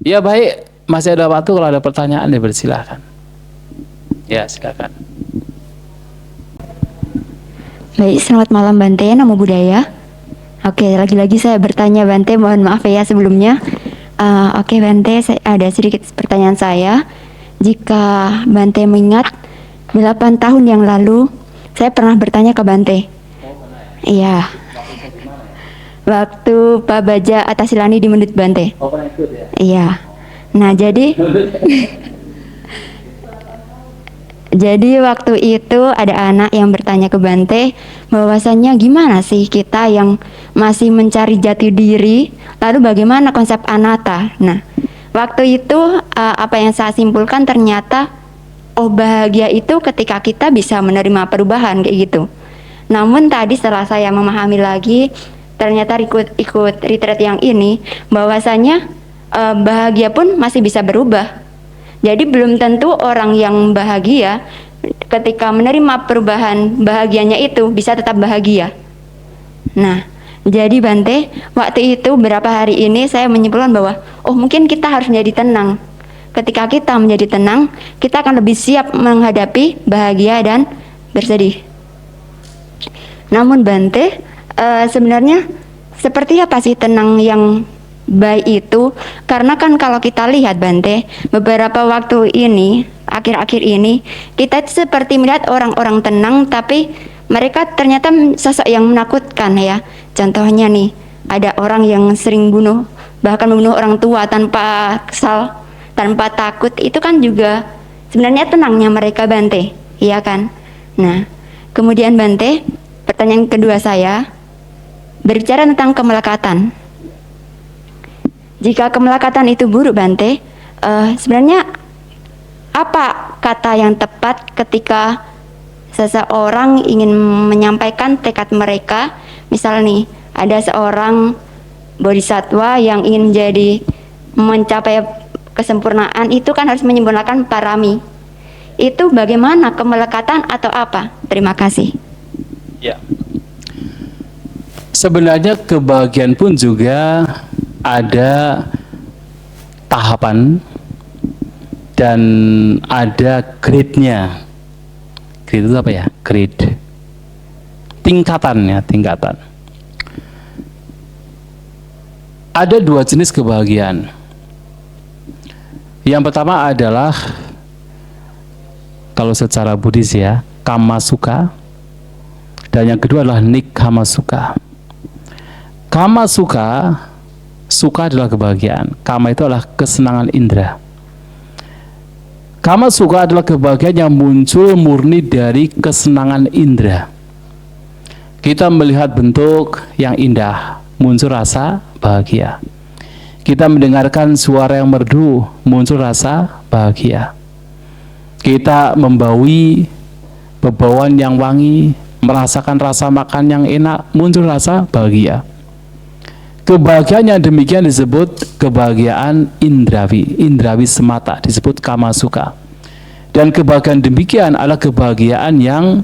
Ya baik, masih ada waktu, kalau ada pertanyaan dipersilahkan. Ya silakan. Baik, selamat malam Bante, Namo Buddhaya. Oke, lagi-lagi saya bertanya Bante, mohon maaf ya sebelumnya. Oke Bante, ada sedikit pertanyaan saya. Jika Bante mengingat 8 tahun yang lalu, saya pernah bertanya ke Bante. Iya. Waktu Pak Baja Atasilani di Mendut Bante. Oh, pernah ikut ya? Iya. Nah, jadi jadi waktu itu ada anak yang bertanya ke Bante bahwasannya gimana sih kita yang masih mencari jati diri, lalu bagaimana konsep anatta. Nah, waktu itu apa yang saya simpulkan ternyata bahagia itu ketika kita bisa menerima perubahan kayak gitu. Namun tadi setelah saya memahami lagi, ternyata ikut retreat yang ini, bahwasanya bahagia pun masih bisa berubah. Jadi belum tentu orang yang bahagia ketika menerima perubahan bahagianya itu bisa tetap bahagia. Nah, jadi Bante, waktu itu beberapa hari ini saya menyimpulkan bahwa mungkin kita harus menjadi tenang. Ketika kita menjadi tenang, kita akan lebih siap menghadapi bahagia dan bersedih. Namun Bante, sebenarnya seperti apa sih tenang yang baik itu? Karena kan kalau kita lihat Bante, beberapa waktu ini, akhir-akhir ini, kita seperti melihat orang-orang tenang, tapi mereka ternyata sosok yang menakutkan ya. Contohnya nih, ada orang yang sering bahkan membunuh orang tua tanpa kesal, tanpa takut. Itu kan juga sebenarnya tenangnya mereka Bante, iya kan? Nah, kemudian Bante, pertanyaan kedua saya berbicara tentang kemelekatan. Jika kemelekatan itu buruk Bante, sebenarnya apa kata yang tepat ketika seseorang ingin menyampaikan tekad mereka? Misal nih, ada seorang bodhisatwa yang ingin mencapai kesempurnaan, itu kan harus menyempurnakan parami. Itu bagaimana, kemelekatan atau apa? Terima kasih. Ya. Sebenarnya kebahagiaan pun juga ada tahapan dan ada grade-nya. Grade itu apa ya? Grade. Tingkatannya, tingkatan. Ada 2 jenis kebahagiaan. Yang pertama adalah kalau secara Buddhis ya, kama sukha, dan yang kedua adalah nikkama sukha. Kama sukha, sukha adalah kebahagiaan. Kama itu adalah kesenangan indera. Kama sukha adalah kebahagiaan yang muncul murni dari kesenangan indera. Kita melihat bentuk yang indah, muncul rasa bahagia. Kita mendengarkan suara yang merdu, muncul rasa bahagia. Kita membaui bebauan yang wangi, merasakan rasa makan yang enak, muncul rasa bahagia. Kebahagiaan yang demikian disebut kebahagiaan indrawi semata, disebut kama sukha. Dan kebahagiaan demikian adalah kebahagiaan yang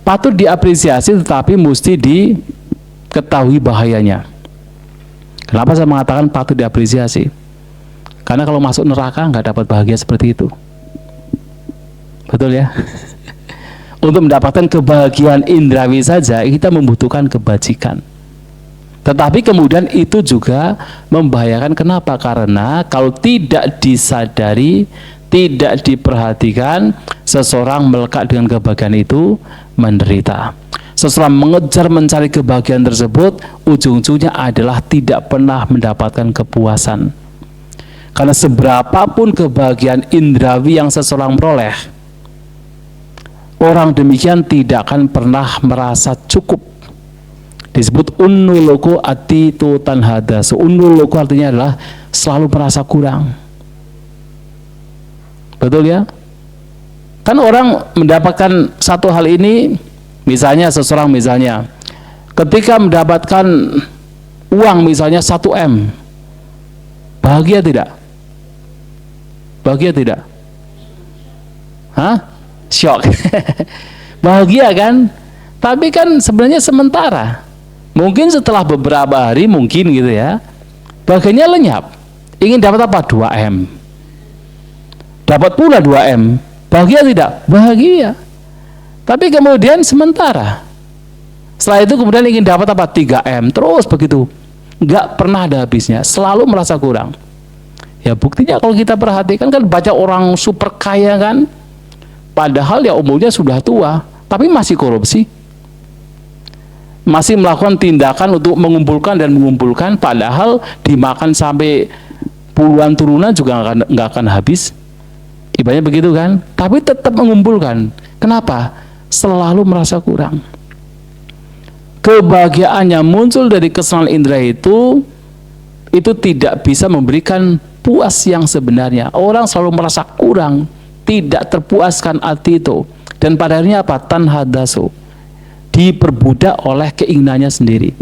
patut diapresiasi, tetapi mesti diketahui bahayanya. Kenapa saya mengatakan patut diapresiasi? Karena kalau masuk neraka nggak dapat bahagia seperti itu. Betul ya? Untuk mendapatkan kebahagiaan indrawi saja kita membutuhkan kebajikan. Tetapi kemudian itu juga membahayakan. Kenapa? Karena kalau tidak disadari, tidak diperhatikan, seseorang melekat dengan kebahagiaan itu menderita. Seseorang mengejar mencari kebahagiaan tersebut, ujung-ujungnya adalah tidak pernah mendapatkan kepuasan. Karena seberapapun kebahagiaan indrawi yang seseorang peroleh, orang demikian tidak akan pernah merasa cukup. Disebut unnuloko atitu tanhada. Unnuloko artinya adalah selalu merasa kurang. Betul ya? Kan orang mendapatkan satu hal ini, misalnya seseorang ketika mendapatkan uang misalnya 1M, bahagia tidak? Bahagia tidak? Hah? Shock. Bahagia kan? Tapi kan sebenarnya sementara. Mungkin setelah beberapa hari mungkin gitu ya, bahagianya lenyap. Ingin dapat apa? 2M. Dapat pula 2M. Bahagia tidak? Bahagia. Tapi kemudian sementara. Setelah itu kemudian ingin dapat apa? 3M. Terus begitu. Nggak pernah ada habisnya. Selalu merasa kurang. Ya buktinya kalau kita perhatikan kan baca orang super kaya kan. Padahal ya umurnya sudah tua. Tapi masih korupsi. Masih melakukan tindakan untuk mengumpulkan dan mengumpulkan. Padahal dimakan sampai puluhan turunan juga nggak akan habis. Ibaratnya begitu kan. Tapi tetap mengumpulkan. Kenapa? Selalu merasa kurang. Kebahagiaan yang muncul dari kesenangan indera itu tidak bisa memberikan puas yang sebenarnya. Orang selalu merasa kurang, tidak terpuaskan hati itu, dan pada akhirnya apa? Tanhadasu, diperbudak oleh keinginannya sendiri,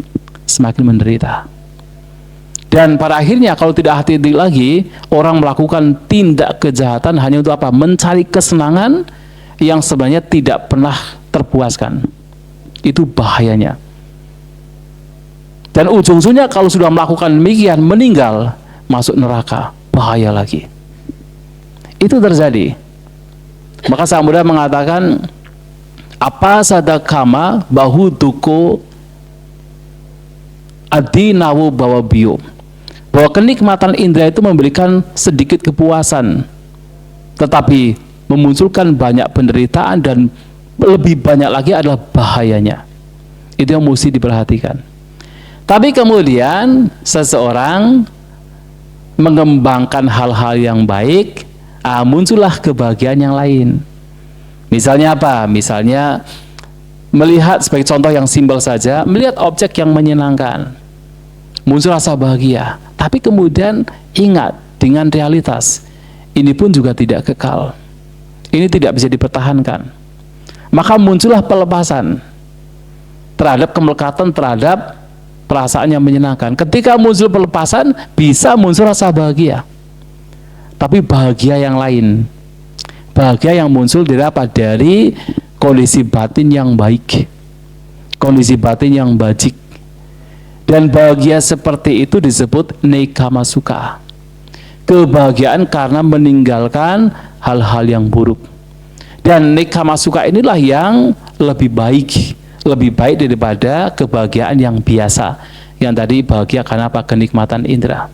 semakin menderita. Dan pada akhirnya kalau tidak hati-hati lagi, orang melakukan tindak kejahatan hanya untuk apa? Mencari kesenangan yang sebenarnya tidak pernah terpuaskan. Itu bahayanya. Dan ujung-ujungnya kalau sudah melakukan demikian, meninggal, masuk neraka, bahaya lagi. Itu terjadi. Maka Sang Buddha mengatakan, apa sadakama bahu duko adinawu bawa bio, bahwa kenikmatan indera itu memberikan sedikit kepuasan, tetapi memunculkan banyak penderitaan, dan lebih banyak lagi adalah bahayanya. Itu yang mesti diperhatikan. Tapi kemudian seseorang mengembangkan hal-hal yang baik, muncullah kebahagiaan yang lain. Misalnya apa? Misalnya melihat, sebagai contoh yang simpel saja, melihat objek yang menyenangkan, muncul rasa bahagia. Tapi kemudian ingat dengan realitas, ini pun juga tidak kekal. Ini tidak bisa dipertahankan. Maka muncullah pelepasan terhadap kemelekatan, terhadap perasaan yang menyenangkan. Ketika muncul pelepasan, bisa muncul rasa bahagia. Tapi bahagia yang lain. Bahagia yang muncul dari apa? Dari kondisi batin yang baik. Kondisi batin yang bajik. Dan bahagia seperti itu disebut nekama sukha. Kebahagiaan karena meninggalkan hal-hal yang buruk. Dan nekama sukha inilah yang lebih baik daripada kebahagiaan yang biasa, yang tadi bahagia karena apa? Kenikmatan indera.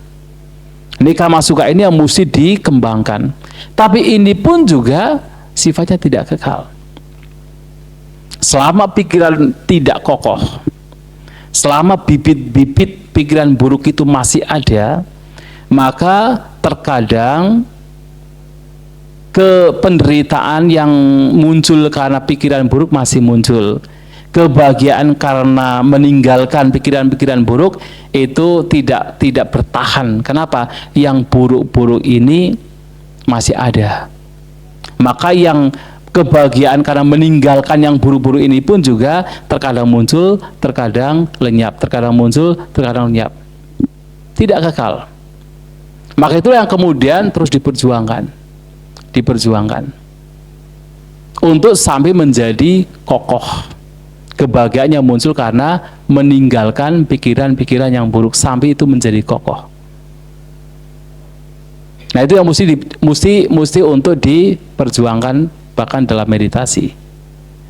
Nekama sukha ini yang mesti dikembangkan, tapi ini pun juga sifatnya tidak kekal. Selama pikiran tidak kokoh, selama bibit-bibit pikiran buruk itu masih ada, maka terkadang penderitaan yang muncul karena pikiran buruk masih muncul. Kebahagiaan karena meninggalkan pikiran-pikiran buruk itu tidak bertahan. Kenapa? Yang buruk-buruk ini masih ada. Maka yang kebahagiaan karena meninggalkan yang buruk-buruk ini pun juga terkadang muncul, terkadang lenyap, terkadang muncul, terkadang lenyap. Tidak kekal. Maka itulah yang kemudian terus diperjuangkan untuk sampai menjadi kokoh. Kebahagiaan yang muncul karena meninggalkan pikiran-pikiran yang buruk, sampai itu menjadi kokoh. Nah, itu yang mesti untuk diperjuangkan bahkan dalam meditasi.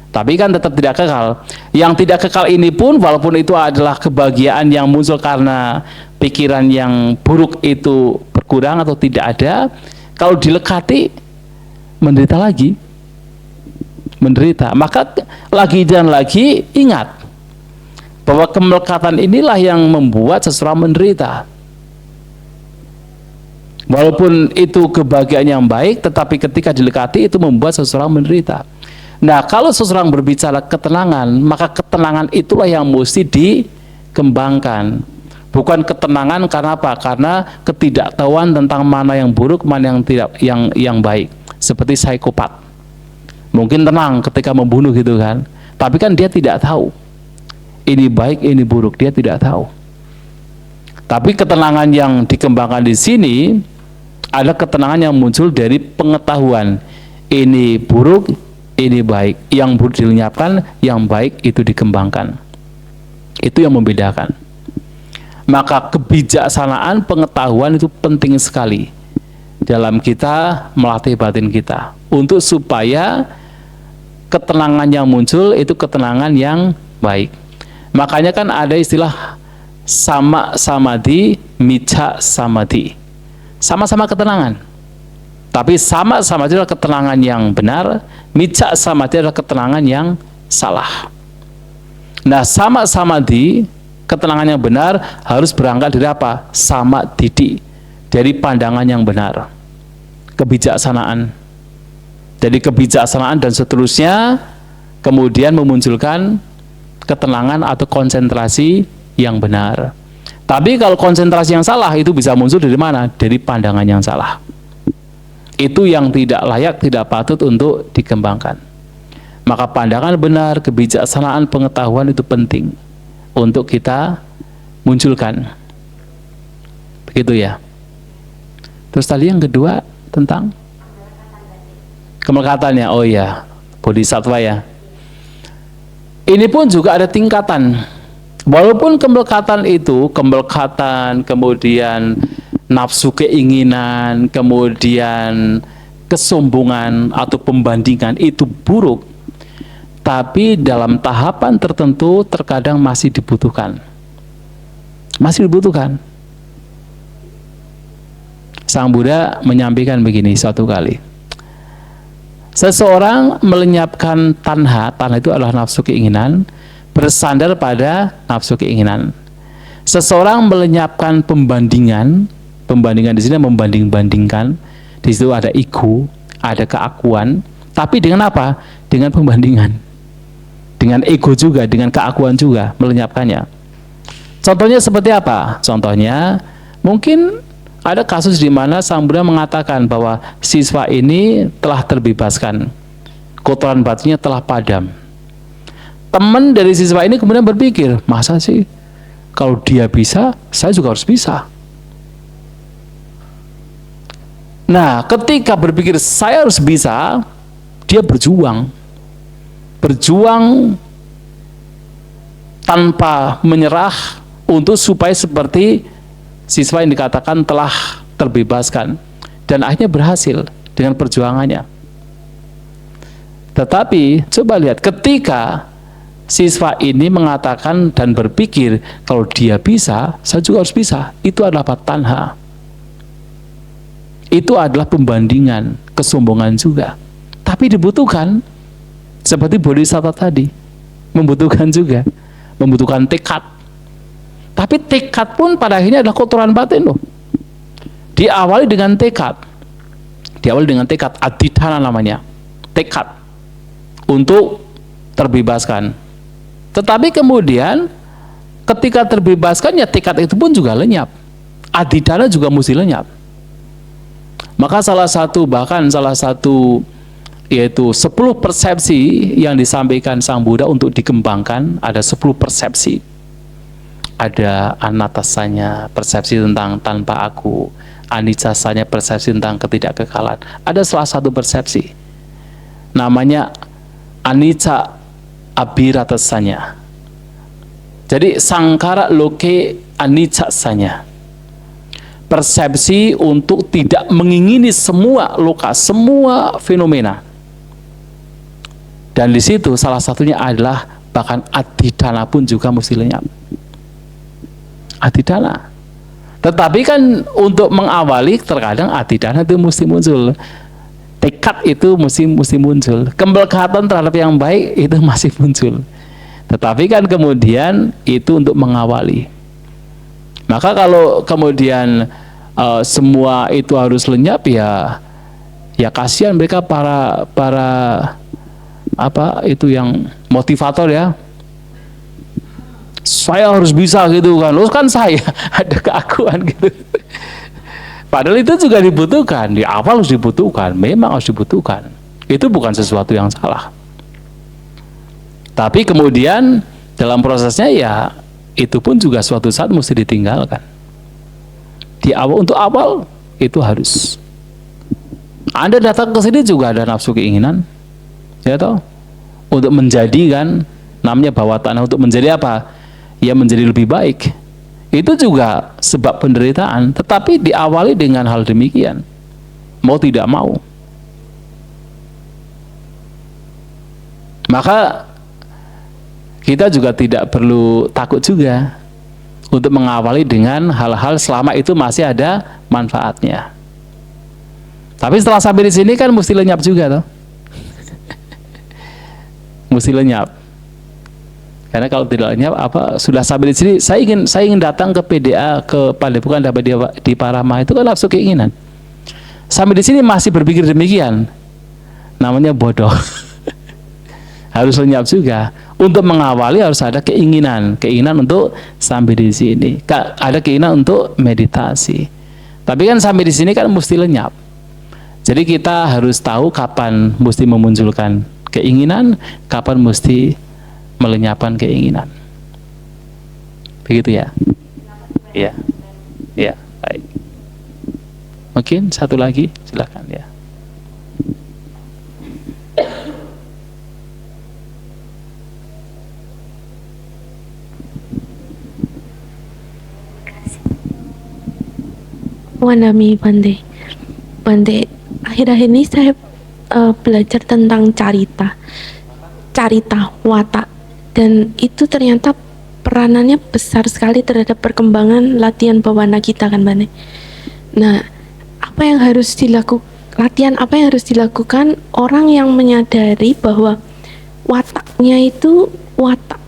Tapi kan tetap tidak kekal. Yang tidak kekal ini pun, walaupun itu adalah kebahagiaan yang muncul karena pikiran yang buruk itu berkurang atau tidak ada, kalau dilekati menderita lagi. Maka lagi dan lagi ingat bahwa kemelekatan inilah yang membuat seseorang menderita. Walaupun itu kebahagiaan yang baik, tetapi ketika dilekati itu membuat seseorang menderita. Nah, kalau seseorang berbicara ketenangan, maka ketenangan itulah yang mesti dikembangkan. Bukan ketenangan karena apa? Karena ketidaktahuan tentang mana yang buruk, mana yang tidak, yang baik. Seperti psikopat. Mungkin tenang ketika membunuh gitu kan, tapi kan dia tidak tahu ini baik, ini buruk, dia tidak tahu. Tapi ketenangan yang dikembangkan di sini ada ketenangan yang muncul dari pengetahuan, ini buruk, ini baik. Yang buruk dilenyapkan, yang baik itu dikembangkan. Itu yang membedakan. Maka kebijaksanaan pengetahuan itu penting sekali dalam kita melatih batin kita untuk supaya ketenangan yang muncul itu ketenangan yang baik. Makanya kan ada istilah sama samadhi, micca samadhi. Sama-sama ketenangan. Tapi sama samadhi adalah ketenangan yang benar, micca samadhi adalah ketenangan yang salah. Nah, sama samadhi, ketenangan yang benar harus berangkat dari apa? Sama didi, dari pandangan yang benar. Kebijaksanaan. Jadi kebijaksanaan dan seterusnya kemudian memunculkan ketenangan atau konsentrasi yang benar. Tapi kalau konsentrasi yang salah itu bisa muncul dari mana? Dari pandangan yang salah. Itu yang tidak layak, tidak patut untuk dikembangkan. Maka pandangan benar, kebijaksanaan, pengetahuan itu penting untuk kita munculkan. Begitu ya. Terus tadi yang kedua tentang kemelekatannya. Oh ya, bodhisattva ya. Ini pun juga ada tingkatan. Walaupun kemelekatan itu, kemelekatan, kemudian nafsu keinginan, kemudian kesombongan atau pembandingan itu buruk, tapi dalam tahapan tertentu terkadang masih dibutuhkan. Masih dibutuhkan. Sang Buddha menyampaikan begini suatu kali. Seseorang melenyapkan tanha itu adalah nafsu keinginan, bersandar pada nafsu keinginan. Seseorang melenyapkan pembandingan di sini membanding-bandingkan, di situ ada ego, ada keakuan, tapi dengan apa? Dengan pembandingan, dengan ego juga, dengan keakuan juga, melenyapkannya. Contohnya seperti apa? Contohnya, mungkin ada kasus di mana Sang Buddha mengatakan bahwa siswa ini telah terbebaskan, kotoran batinnya telah padam. Teman dari siswa ini kemudian berpikir, masa sih kalau dia bisa, saya juga harus bisa. Nah, ketika berpikir saya harus bisa, dia berjuang tanpa menyerah untuk supaya seperti siswa yang dikatakan telah terbebaskan, dan akhirnya berhasil dengan perjuangannya. Tetapi coba lihat, ketika siswa ini mengatakan dan berpikir kalau dia bisa, saya juga harus bisa, itu adalah tanha. Itu adalah pembandingan, kesombongan juga. Tapi dibutuhkan, seperti bodhisattva tadi, membutuhkan juga, membutuhkan tekad. Tapi tekad pun pada akhirnya adalah kotoran batin loh. Diawali dengan tekad. Diawali dengan tekad, adhidhana namanya. Tekad untuk terbebaskan. Tetapi kemudian ketika terbebaskan, ya tekad itu pun juga lenyap. Adhidhana juga mesti lenyap. Maka salah satu yaitu 10 persepsi yang disampaikan Sang Buddha untuk dikembangkan, ada 10 persepsi. Ada anatasanya, persepsi tentang tanpa aku, anicasanya, persepsi tentang ketidakkekalan. Ada salah satu persepsi namanya anicca abhiratasanya. Jadi sangkara loke anicasanya, persepsi untuk tidak mengingini semua loka, semua fenomena. Dan di situ salah satunya adalah bahkan adhidhana pun juga mesti lenyap. Adhidhana. Tetapi kan untuk mengawali terkadang adhidhana itu mesti muncul. Tekad itu mesti muncul. Kemelekatan terhadap yang baik itu masih muncul. Tetapi kan kemudian itu untuk mengawali. Maka kalau kemudian semua itu harus lenyap, ya kasihan mereka para apa itu yang motivator ya. Saya harus bisa gitu kan, loh kan saya ada keakuan gitu. Padahal itu juga dibutuhkan, di awal harus dibutuhkan, memang harus dibutuhkan. Itu bukan sesuatu yang salah. Tapi kemudian dalam prosesnya ya itu pun juga suatu saat mesti ditinggalkan. Di awal, untuk awal itu harus. Anda datang ke sini juga ada nafsu keinginan, ya toh, untuk menjadikan, namanya bawah tanah, untuk menjadi apa? Ya menjadi lebih baik. Itu juga sebab penderitaan, tetapi diawali dengan hal demikian. Mau tidak mau. Maka kita juga tidak perlu takut juga untuk mengawali dengan hal-hal selama itu masih ada manfaatnya. Tapi setelah sampai di sini kan mesti lenyap juga toh. Mesti lenyap. Karena kalau tidak lenyap, sudah sampai di sini, saya ingin datang ke PDA, ke Padepokan dapat di Parama, itu kan langsung keinginan. Sampai di sini masih berpikir demikian, namanya bodoh. Harus lenyap juga. Untuk mengawali harus ada keinginan untuk sampai di sini. Ada keinginan untuk meditasi. Tapi kan sampai di sini kan mesti lenyap. Jadi kita harus tahu kapan mesti memunculkan keinginan, kapan mesti melenyapkan keinginan. Begitu ya? Iya. Iya, baik. Mungkin satu lagi, silakan ya. Wanami Bante. Bante, akhir-akhir ini saya belajar tentang carita watak, dan itu ternyata peranannya besar sekali terhadap perkembangan latihan bawana kita kan Bante. Nah, latihan apa yang harus dilakukan orang yang menyadari bahwa wataknya itu watak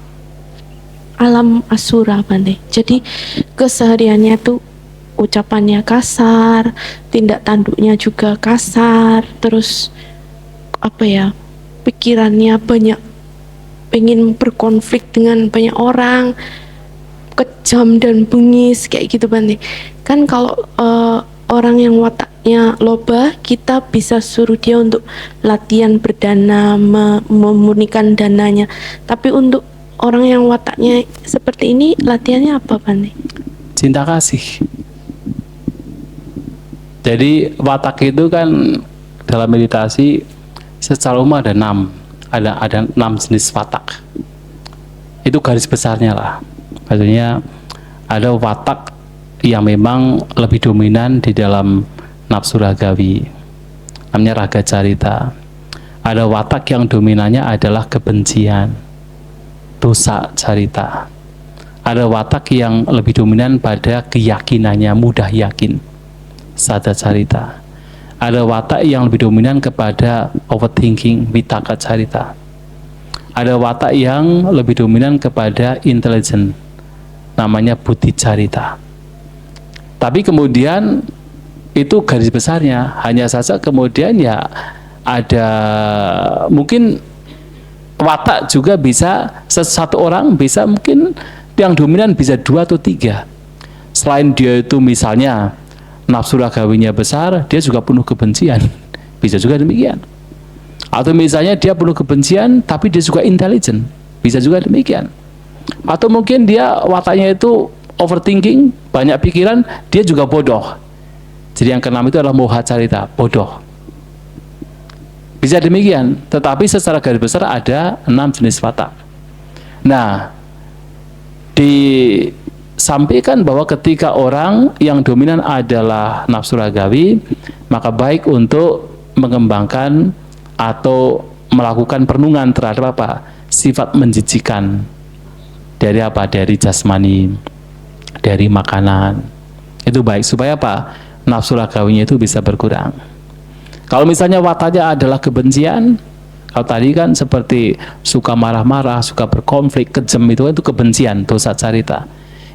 alam asura Bante. Jadi kesehariannya tuh ucapannya kasar, tindak tanduknya juga kasar, terus pikirannya banyak, pengen berkonflik dengan banyak orang, kejam dan bengis kayak gitu Bante. Kan kalau orang yang wataknya loba, kita bisa suruh dia untuk latihan berdana, memurnikan dananya. Tapi untuk orang yang wataknya seperti ini, latihannya apa Bante? Cinta kasih. Jadi watak itu kan dalam meditasi secara umum ada 6 jenis watak. Itu garis besarnya lah. Maksudnya ada watak yang memang lebih dominan di dalam nafsu ragawi, namanya raga carita. Ada watak yang dominannya adalah kebencian, dosa carita. Ada watak yang lebih dominan pada keyakinannya, mudah yakin, sada carita. Ada watak yang lebih dominan kepada overthinking, vitaka carita. Ada watak yang lebih dominan kepada intelligent, namanya buddhi carita. Tapi kemudian itu garis besarnya, hanya saja kemudian ya ada mungkin watak juga bisa, satu orang bisa mungkin yang dominan bisa 2 atau 3. Selain dia itu misalnya nafsu ragawinya besar, dia juga penuh kebencian, bisa juga demikian. Atau misalnya dia penuh kebencian tapi dia juga intelijen, bisa juga demikian. Atau mungkin dia wataknya itu overthinking, banyak pikiran, dia juga bodoh. Jadi yang keenam itu adalah moha carita, bodoh. Bisa demikian, tetapi secara garis besar ada 6 jenis watak. Nah, disampaikan bahwa ketika orang yang dominan adalah nafsu ragawi, maka baik untuk mengembangkan atau melakukan perenungan terhadap sifat menjijikan dari dari jasmani, dari makanan. Itu baik supaya nafsu ragawinya itu bisa berkurang. Kalau misalnya wataknya adalah kebencian, kalau tadi kan seperti suka marah-marah, suka berkonflik, kejam, itu kebencian, dosa carita.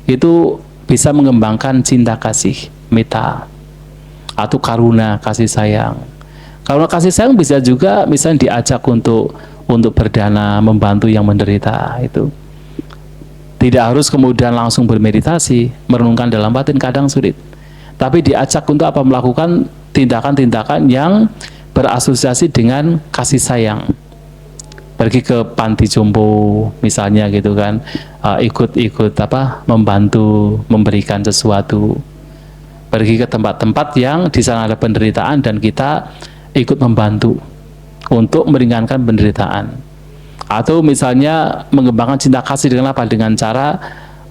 Itu bisa mengembangkan cinta kasih, metta, atau karuna, kasih sayang. Karuna kasih sayang bisa juga misalnya diajak untuk berdana, membantu yang menderita. Itu tidak harus kemudian langsung bermeditasi, merenungkan dalam batin, kadang sulit. Tapi diajak untuk melakukan tindakan-tindakan yang berasosiasi dengan kasih sayang. Pergi ke panti jompo misalnya gitu kan, ikut membantu, memberikan sesuatu. Pergi ke tempat-tempat yang di sana ada penderitaan dan kita ikut membantu untuk meringankan penderitaan. Atau misalnya mengembangkan cinta kasih dengan dengan cara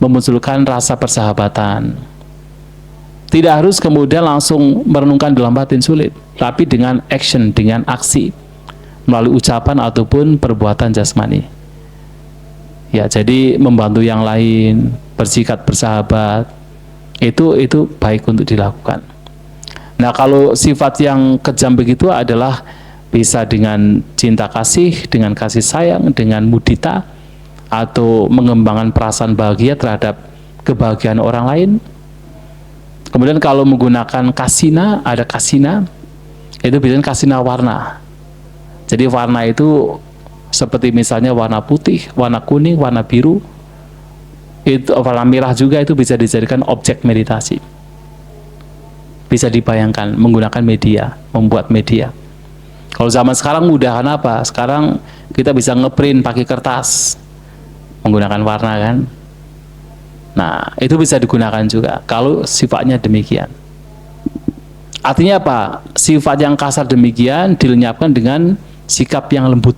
memunculkan rasa persahabatan. Tidak harus kemudian langsung merenungkan dalam batin, sulit, tapi dengan action, dengan aksi, melalui ucapan ataupun perbuatan jasmani. Ya, jadi membantu yang lain, bersikap bersahabat, itu baik untuk dilakukan. Nah, kalau sifat yang kejam begitu adalah bisa dengan cinta kasih, dengan kasih sayang, dengan mudita, atau mengembangkan perasaan bahagia terhadap kebahagiaan orang lain. Kemudian kalau menggunakan kasina, ada kasina, itu biasanya kasina warna. Jadi warna itu seperti misalnya warna putih, warna kuning, warna biru, itu warna merah juga, itu bisa dijadikan objek meditasi. Bisa dibayangkan menggunakan media, membuat media. Kalau zaman sekarang mudah, kenapa? Sekarang kita bisa ngeprint pakai kertas menggunakan warna kan. Nah, itu bisa digunakan juga kalau sifatnya demikian. Artinya apa? Sifat yang kasar demikian dilenyapkan dengan sikap yang lembut.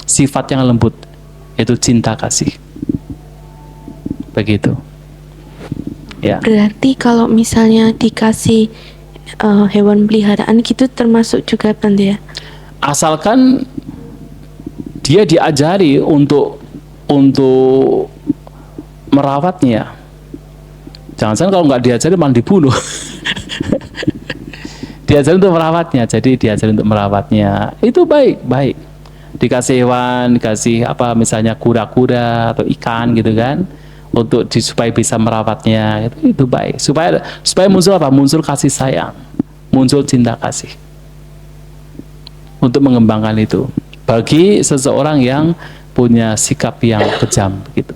Sifat yang lembut, itu cinta kasih. Begitu. Ya. Berarti kalau misalnya dikasih hewan peliharaan gitu termasuk juga Bante ya? Asalkan dia diajari untuk merawatnya. Jangan-jangan kalau nggak diajari malah dibunuh. Diajari untuk merawatnya, jadi diajari untuk merawatnya. Itu baik. Dikasih hewan, dikasih apa misalnya kura-kura atau ikan gitu kan, untuk supaya bisa merawatnya, itu baik. Supaya muncul apa? Muncul kasih sayang, muncul cinta kasih. Untuk mengembangkan itu bagi seseorang yang punya sikap yang kejam gitu.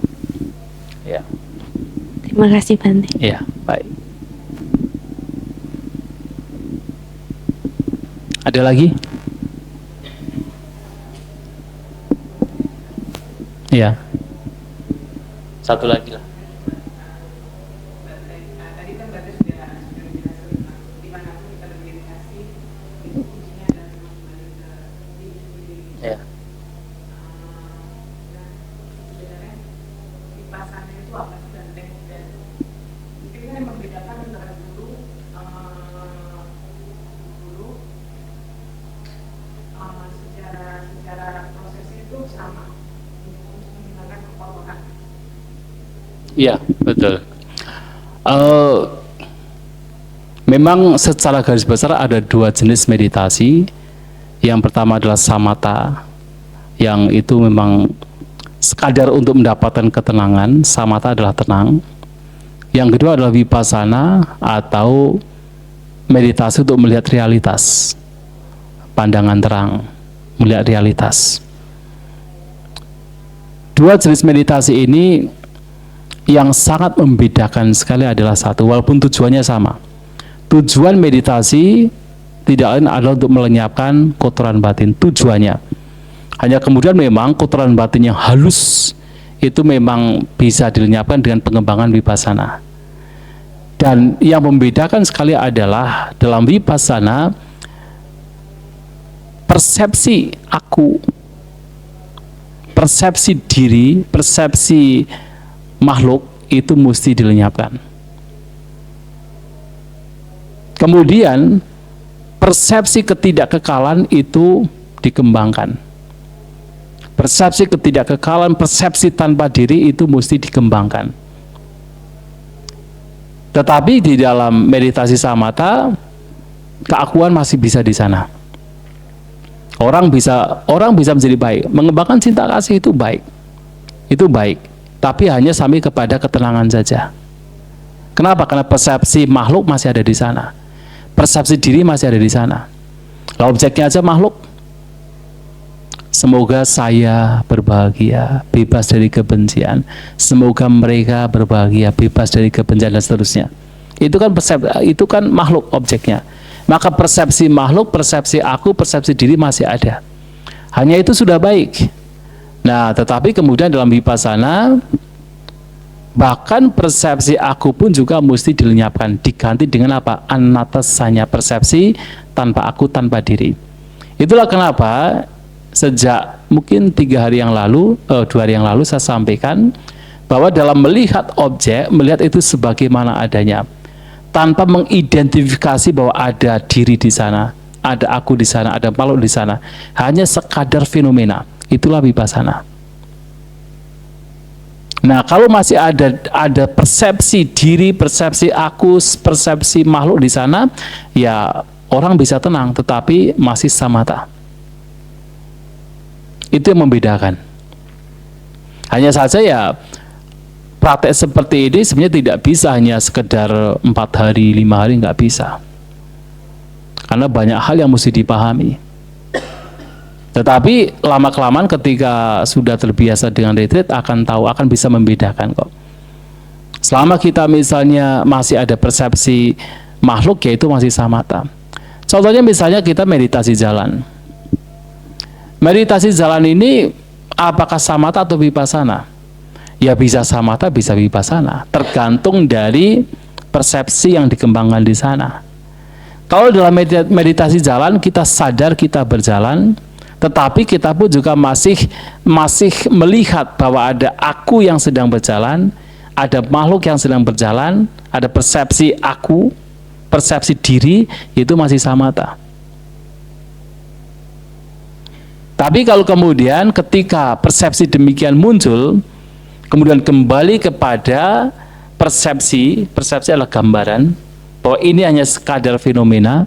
Ya. Terima kasih Bante. Ya, baik. Ada lagi? Ya. Satu lagi lah. Ya. Iya, betul. Memang secara garis besar ada dua jenis meditasi. Yang pertama adalah samatha, yang itu memang sekadar untuk mendapatkan ketenangan. Samatha adalah tenang. Yang kedua adalah vipassana atau meditasi untuk melihat realitas, pandangan terang, melihat realitas. Dua jenis meditasi ini yang sangat membedakan sekali adalah satu, walaupun tujuannya sama. Tujuan meditasi tidak lain adalah untuk melenyapkan kotoran batin, tujuannya. Hanya kemudian memang kotoran batin yang halus itu memang bisa dilenyapkan dengan pengembangan vipassana. Dan yang membedakan sekali adalah dalam vipassana persepsi aku, persepsi diri, persepsi makhluk itu mesti dilenyapkan. Kemudian persepsi ketidakkekalan itu dikembangkan. Persepsi ketidakkekalan, persepsi tanpa diri itu mesti dikembangkan. Tetapi di dalam meditasi samatha, keakuan masih bisa di sana. Orang bisa menjadi baik. Mengembangkan cinta kasih itu baik. Itu baik. Tapi hanya sampai kepada ketenangan saja. Kenapa? Karena persepsi makhluk masih ada di sana. Persepsi diri masih ada di sana. Lalu objeknya aja makhluk. Semoga saya berbahagia, bebas dari kebencian. Semoga mereka berbahagia, bebas dari kebencian dan seterusnya. Itu kan makhluk objeknya. Maka persepsi makhluk, persepsi aku, persepsi diri masih ada. Hanya itu sudah baik. Nah, tetapi kemudian dalam vipassana, bahkan persepsi aku pun juga mesti dilenyapkan, diganti dengan apa? Anatasanya, persepsi tanpa aku, tanpa diri. Itulah kenapa sejak mungkin 2 hari yang lalu saya sampaikan bahwa dalam melihat objek, melihat itu sebagaimana adanya, tanpa mengidentifikasi bahwa ada diri di sana, ada aku di sana, ada makhluk di sana, hanya sekadar fenomena, itulah vipassana. Nah, kalau masih ada persepsi diri, persepsi aku, persepsi makhluk di sana, ya orang bisa tenang, tetapi masih samatha. Itu yang membedakan. Hanya saja ya praktek seperti ini sebenarnya tidak bisa hanya sekedar 4 hari, 5 hari, nggak bisa. Karena banyak hal yang mesti dipahami. Tetapi lama-kelamaan ketika sudah terbiasa dengan retreat akan tahu, akan bisa membedakan kok. Selama kita misalnya masih ada persepsi makhluk, yaitu masih samatha. Contohnya misalnya kita meditasi jalan. Meditasi jalan ini apakah samatha atau vipassana? Ya bisa samatha, bisa vipassana, tergantung dari persepsi yang dikembangkan di sana. Kalau dalam meditasi jalan kita sadar kita berjalan, tetapi kita pun juga masih melihat bahwa ada aku yang sedang berjalan, ada makhluk yang sedang berjalan, ada persepsi aku, persepsi diri, itu masih samatha. Tapi kalau kemudian ketika persepsi demikian muncul, kemudian kembali kepada persepsi adalah gambaran bahwa ini hanya sekadar fenomena,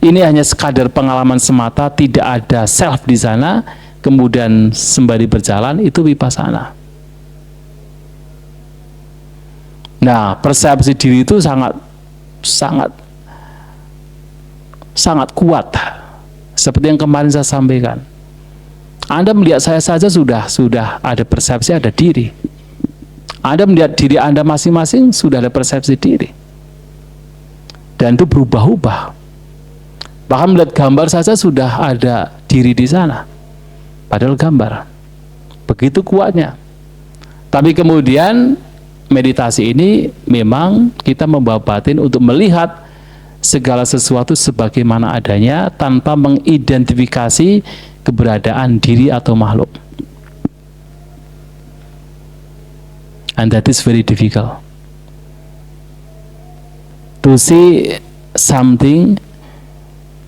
ini hanya sekadar pengalaman semata, tidak ada self di sana, kemudian sembari berjalan, itu vipassana. Nah, persepsi diri itu sangat kuat. Seperti yang kemarin saya sampaikan. Anda melihat saya saja sudah ada persepsi, ada diri. Anda melihat diri Anda masing-masing, sudah ada persepsi diri. Dan itu berubah-ubah. Bahkan melihat gambar saja sudah ada diri di sana. Padahal gambar. Begitu kuatnya. Tapi kemudian meditasi ini memang kita membawa batin untuk melihat segala sesuatu sebagaimana adanya tanpa mengidentifikasi keberadaan diri atau makhluk. And that is very difficult. To see something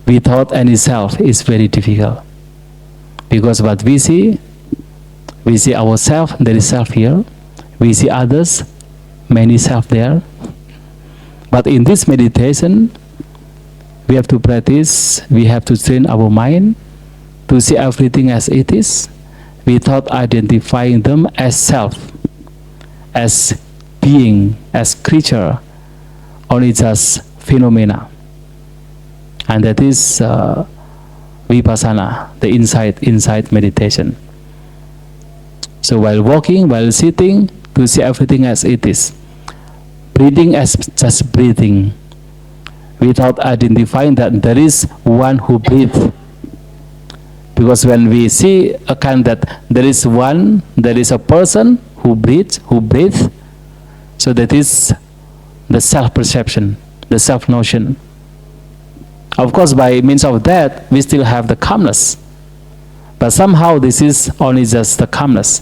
without any self is very difficult. Because what we see ourselves, there is self here. We see others, many self there. But in this meditation, we have to practice, we have to train our mind to see everything as it is, without identifying them as self, as being, as creature, only just phenomena. And that is vipassana, the insight meditation. So while walking, while sitting, to see everything as it is. Breathing as just breathing, without identifying that there is one who breathes. Because when we see that there is one, there is a person who breathes, so that is the self-perception, the self-notion. Of course, by means of that, we still have the calmness. But somehow this is only just the calmness.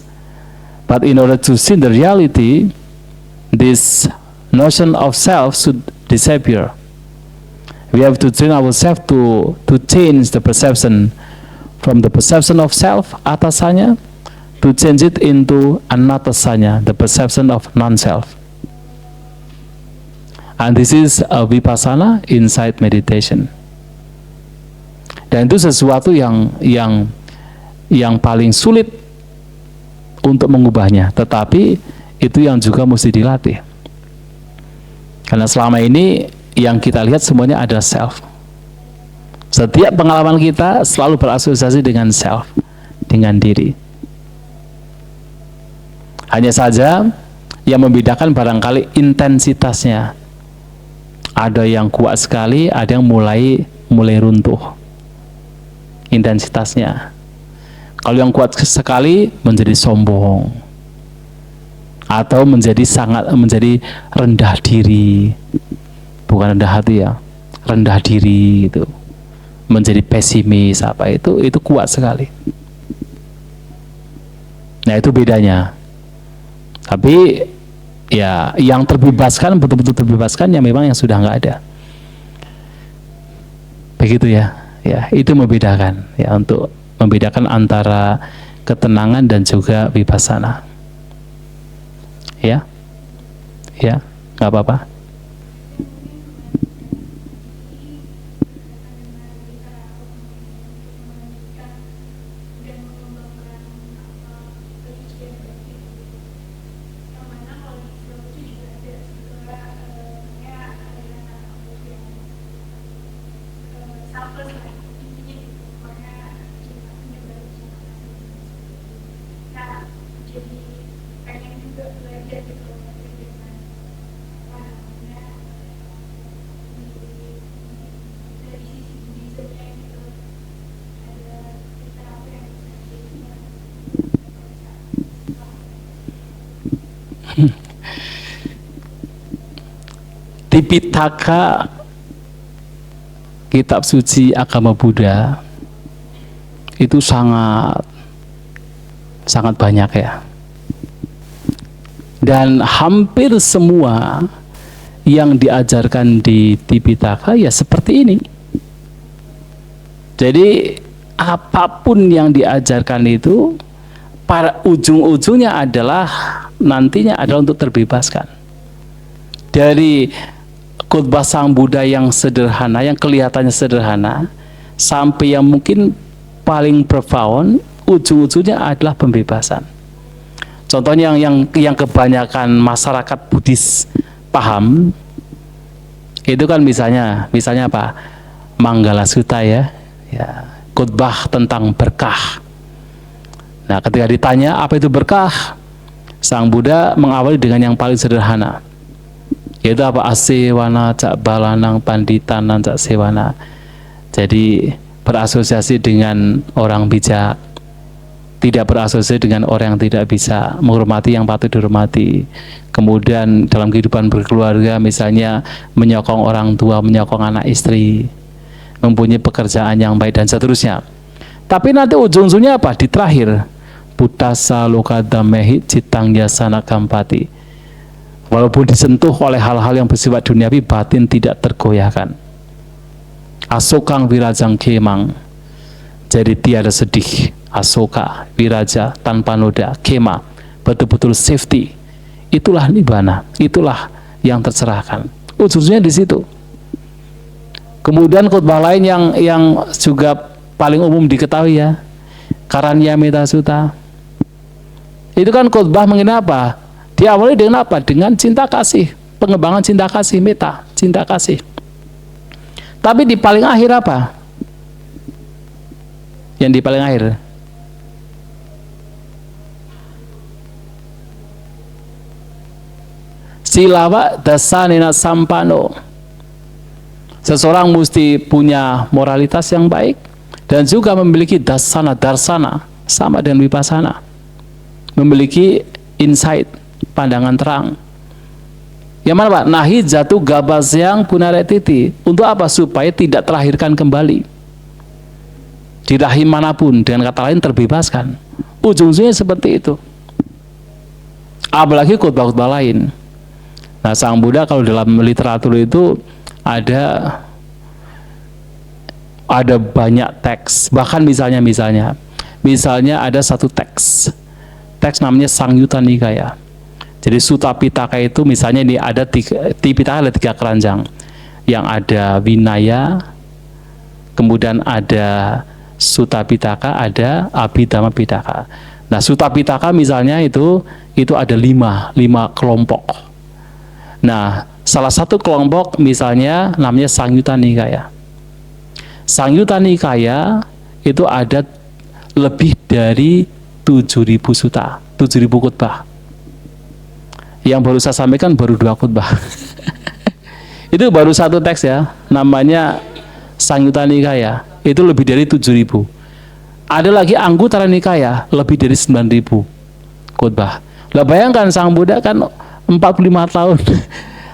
But in order to see the reality, this notion of self should disappear. We have to train ourselves to change the perception from the perception of self, atasanya, to change it into anatasanya, the perception of non-self. And this is a vipassana, insight meditation. Dan itu sesuatu yang paling sulit untuk mengubahnya, tetapi itu yang juga mesti dilatih. Karena selama ini yang kita lihat semuanya ada self. Setiap pengalaman kita selalu berasosiasi dengan self, dengan diri. Hanya saja yang membedakan barangkali intensitasnya. Ada yang kuat sekali, ada yang mulai runtuh intensitasnya. Kalau yang kuat sekali menjadi sombong, atau menjadi rendah diri, bukan rendah hati ya, rendah diri itu, menjadi pesimis, apa itu kuat sekali. Nah Nah itu bedanya. Tapi ya yang terbebaskan, betul-betul terbebaskan ya memang yang sudah nggak ada. Begitu ya. Ya itu membedakan ya, untuk membedakan antara ketenangan dan juga vipassana. Ya, ya nggak apa-apa. Tipitaka, kitab suci agama Buddha, itu sangat banyak ya. Dan hampir semua yang diajarkan di Tipitaka ya seperti ini. Jadi apapun yang diajarkan itu pada ujung-ujungnya adalah nantinya adalah untuk terbebaskan dari khotbah Sang Buddha yang sederhana, yang kelihatannya sederhana, sampai yang mungkin paling profound, ujung-ujungnya adalah pembebasan. Contohnya yang kebanyakan masyarakat Buddhis paham, itu kan misalnya apa? Manggala Sutta ya, khotbah tentang berkah. Nah, ketika ditanya apa itu berkah, Sang Buddha mengawali dengan yang paling sederhana, yaitu apa? Asewana cak balanang panditanang cak sewana. Jadi berasosiasi dengan orang bijak, tidak berasosiasi dengan orang yang tidak bisa, menghormati yang patut dihormati. Kemudian dalam kehidupan berkeluarga misalnya menyokong orang tua, menyokong anak istri, mempunyai pekerjaan yang baik dan seterusnya. Tapi nanti ujung-ujungnya apa? Di terakhir, Buddhasa lokadamehi citang yasana kampati. Walaupun disentuh oleh hal-hal yang bersifat duniawi, batin tidak tergoyahkan. Asokang wirajang kemang, jadi tiada sedih. Asoka, wiraja, tanpa noda, kema, betul-betul safety. Itulah nibbana, itulah yang tercerahkan. Ujungnya di situ. Kemudian khotbah lain yang juga paling umum diketahui ya, Karanyameta Sutta. Itu kan khotbah mengenai apa? Diawali dengan apa? Dengan cinta kasih, pengembangan cinta kasih, meta, cinta kasih. Tapi di paling akhir apa? Yang di paling akhir, silawa dasanena sampano. Seseorang mesti punya moralitas yang baik dan juga memiliki darsana, sama dengan vipassana, memiliki insight, pandangan terang. Yang mana Pak? Nahi jatuh gabas yang punaretiti. Untuk apa? Supaya tidak terlahirkan kembali di rahim manapun, dengan kata lain terbebaskan. Ujung-ujungnya seperti itu. Apalagi khotbah-khotbah lain. Nah, Sang Buddha kalau dalam literatur itu ada banyak teks. Bahkan misalnya ada satu teks namanya Sangyutta Nikaya. Jadi Sutta Pitaka itu misalnya ini ada Tipitaka ada 3 keranjang, yang ada Vinaya, kemudian ada Sutta Pitaka, ada Abhidhamma Pitaka. Nah, Sutta Pitaka misalnya itu ada 5 kelompok. Nah, salah satu kelompok misalnya namanya Sangyutta Nikaya. Sangyutta Nikaya itu ada lebih dari 7.000 sutta, 7.000 khotbah. Yang baru saya sampaikan baru 2 khotbah. Itu baru satu teks ya, namanya Sangyutta Nikaya. Itu lebih dari 7.000. Ada lagi Anguttara Nikaya, lebih dari 9.000 khotbah. Lah bayangkan Sang Buddha kan 45 tahun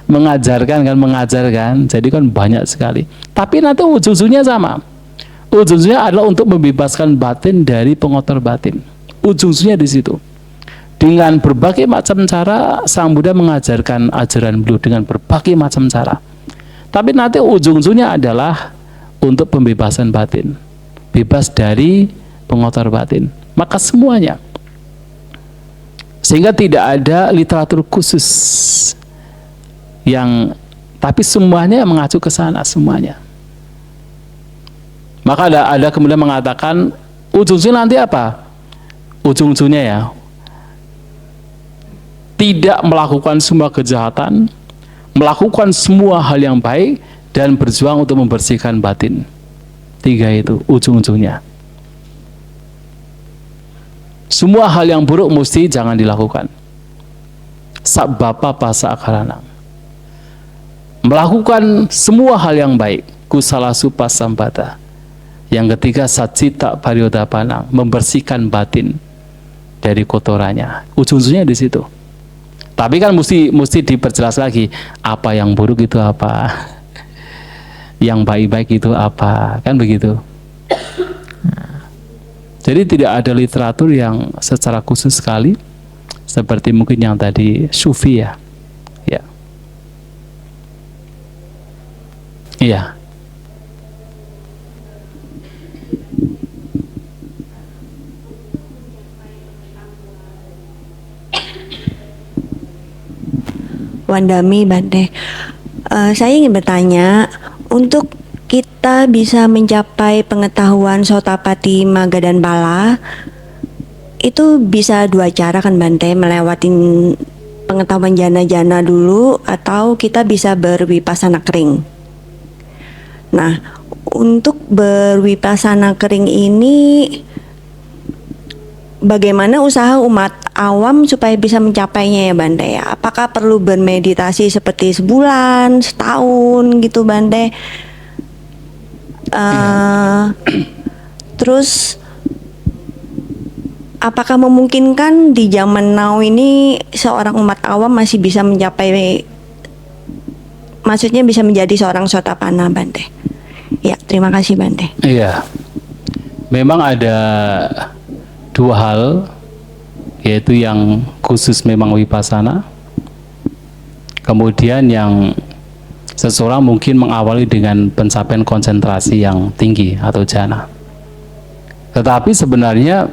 mengajarkan, jadi kan banyak sekali. Tapi nanti ujung-ujungnya sama. Ujung-ujungnya adalah untuk membebaskan batin dari pengotor batin. Ujung-ujungnya di situ. Dengan berbagai macam cara Sang Buddha mengajarkan ajaran beliau dengan berbagai macam cara. Tapi nanti ujung-ujungnya adalah untuk pembebasan batin, bebas dari pengotor batin. Maka semuanya, sehingga tidak ada literatur khusus yang, tapi semuanya mengacu ke sana semuanya. Maka ada kemudian mengatakan ujung-ujungnya nanti apa? Ujung-ujungnya ya, tidak melakukan semua kejahatan, melakukan semua hal yang baik, dan berjuang untuk membersihkan batin. 3 itu ujung-ujungnya. Semua hal yang buruk mesti jangan dilakukan. Sabbapa pasa akaranang. Melakukan semua hal yang baik, kusala supa sambata. Yang ketiga, satcita pariodapanang, membersihkan batin dari kotorannya. Ujung-ujungnya di situ. Tapi kan mesti diperjelas lagi, apa yang buruk itu apa, yang baik-baik itu apa, kan begitu. Jadi tidak ada literatur yang secara khusus sekali seperti mungkin yang tadi Sufi ya. Ya. Iya. Wandami Bante, saya ingin bertanya, untuk kita bisa mencapai pengetahuan Sotapati, Magga dan Pala, itu bisa 2 cara kan Bante, melewatin pengetahuan jana-jana dulu atau kita bisa berwipasana kering. Nah, untuk berwipasana kering ini bagaimana usaha umat awam supaya bisa mencapainya ya Bante ya? Apakah perlu bermeditasi seperti sebulan, setahun gitu Bante? Terus apakah memungkinkan di zaman now ini seorang umat awam masih bisa mencapai, maksudnya bisa menjadi seorang Sotapanna Bante? Ya, terima kasih Bante. Iya. Memang ada 2 hal, yaitu yang khusus memang wipasana, kemudian yang seseorang mungkin mengawali dengan pencapaian konsentrasi yang tinggi atau jhana. Tetapi sebenarnya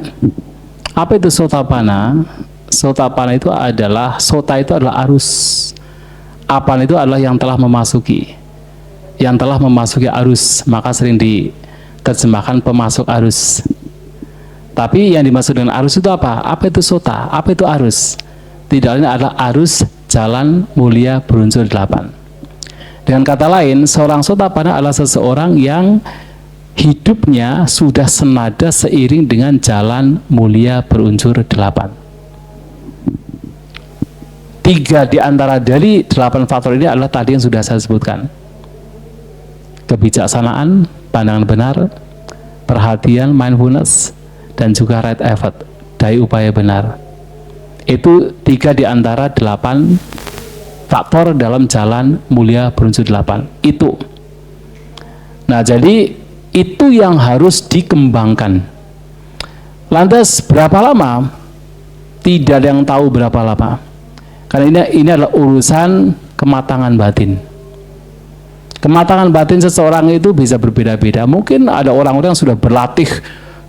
apa itu Sotapanna? Sotapanna itu adalah, sota itu adalah arus, apan itu adalah yang telah memasuki arus, maka sering diterjemahkan pemasuk arus. Tapi yang dimaksud dengan arus itu apa? Apa itu sota? Apa itu arus? Tidak lain adalah arus jalan mulia berunsur 8. Dengan kata lain, seorang Sotapanna adalah seseorang yang hidupnya sudah senada seiring dengan jalan mulia berunsur 8. 3 di antara dari 8 faktor ini adalah tadi yang sudah saya sebutkan. Kebijaksanaan, pandangan benar, perhatian, mindfulness, dan juga right effort, daya upaya benar. Itu 3 di antara 8 faktor dalam jalan mulia berunsur 8 itu. Nah, jadi itu yang harus dikembangkan. Lantas berapa lama? Tidak ada yang tahu berapa lama. Karena ini adalah urusan kematangan batin. Kematangan batin seseorang itu bisa berbeda-beda. Mungkin ada orang-orang yang sudah berlatih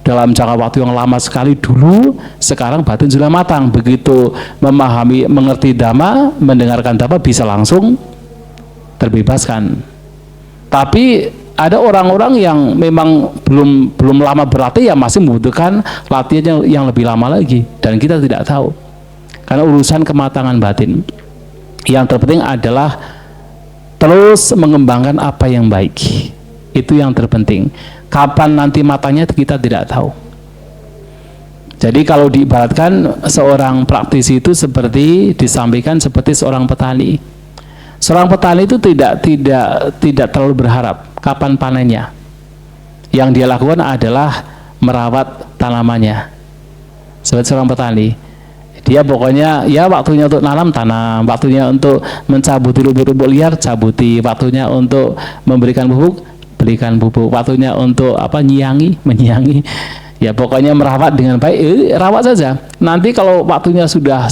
dalam jangka waktu yang lama sekali dulu, sekarang batin sudah matang. Begitu memahami, mengerti Dhamma, mendengarkan Dhamma, bisa langsung terbebaskan. Tapi ada orang-orang yang memang belum lama berlatih, ya masih membutuhkan latihan yang lebih lama lagi, dan kita tidak tahu. Karena urusan kematangan batin, yang terpenting adalah terus mengembangkan apa yang baik. Itu yang terpenting. Kapan nanti matanya kita tidak tahu. Jadi kalau diibaratkan seorang praktisi itu seperti disampaikan seperti seorang petani. Seorang petani itu tidak terlalu berharap kapan panennya. Yang dia lakukan adalah merawat tanamannya. Seperti seorang petani, dia pokoknya ya waktunya untuk nanam tanam, waktunya untuk mencabuti rumput-rumput liar cabuti, waktunya untuk memberikan pupuk berikan pupuk, waktunya untuk menyiangi. Ya pokoknya merawat dengan baik, rawat saja. Nanti kalau waktunya sudah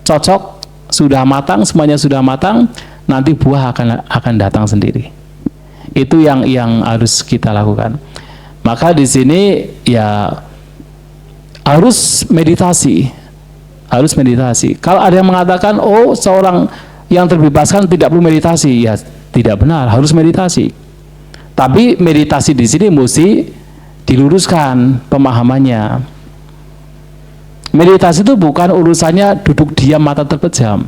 cocok, sudah matang, semuanya sudah matang, nanti buah akan datang sendiri. Itu yang harus kita lakukan. Maka di sini ya harus meditasi. Harus meditasi. Kalau ada yang mengatakan, oh seorang yang terbebaskan tidak perlu meditasi, ya tidak benar, harus meditasi. Tapi meditasi di sini mesti diluruskan pemahamannya. Meditasi itu bukan urusannya duduk diam mata terpejam.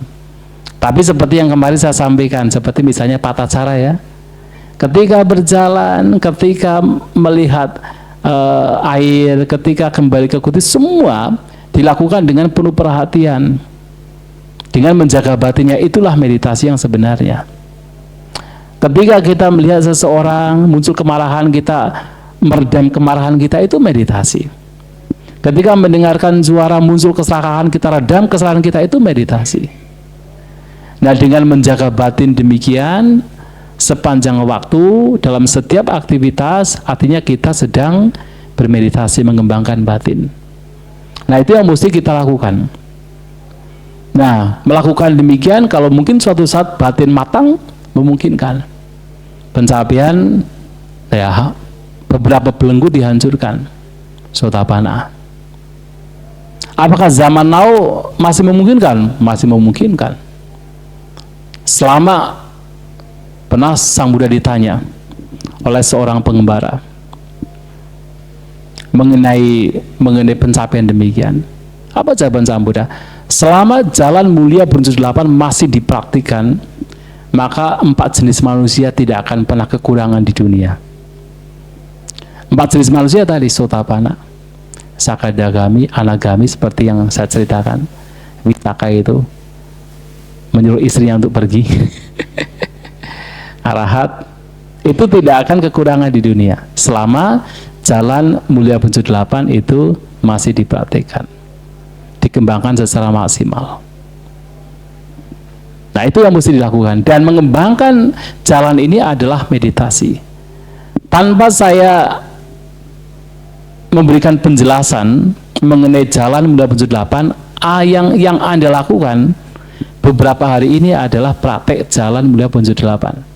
Tapi seperti yang kemarin saya sampaikan, seperti misalnya Patacara ya. Ketika berjalan, ketika melihat air, ketika kembali ke kuti, semua dilakukan dengan penuh perhatian. Dengan menjaga batinnya, itulah meditasi yang sebenarnya. Ketika kita melihat seseorang muncul kemarahan, kita meredam kemarahan kita, itu meditasi. Ketika mendengarkan suara muncul keserakahan, kita redam keserakahan kita, itu meditasi. Nah, dengan menjaga batin demikian sepanjang waktu dalam setiap aktivitas, artinya kita sedang bermeditasi mengembangkan batin. Nah, itu yang mesti kita lakukan. Nah, melakukan demikian kalau mungkin suatu saat batin matang, memungkinkan pencapaian ya beberapa belenggu dihancurkan, Sotapanna. Apakah zaman now masih memungkinkan? Masih memungkinkan. Selama pernah Sang Buddha ditanya oleh seorang pengembara mengenai pencapaian demikian. Apa jawaban Sang Buddha? Selama jalan mulia berunsur 8 masih dipraktikkan, maka 4 jenis manusia tidak akan pernah kekurangan di dunia. 4 jenis manusia tadi, Sotapanna, Sakadagami, Anagami, seperti yang saya ceritakan. Vitaka itu menyuruh istrinya untuk pergi. Arahat itu tidak akan kekurangan di dunia selama jalan mulia berunsur 8 itu masih dipraktikkan, dikembangkan secara maksimal. Nah, itu yang mesti dilakukan, dan mengembangkan jalan ini adalah meditasi. Tanpa saya memberikan penjelasan mengenai jalan mulia berunsur 8, yang Anda lakukan beberapa hari ini adalah praktek jalan mulia berunsur 8.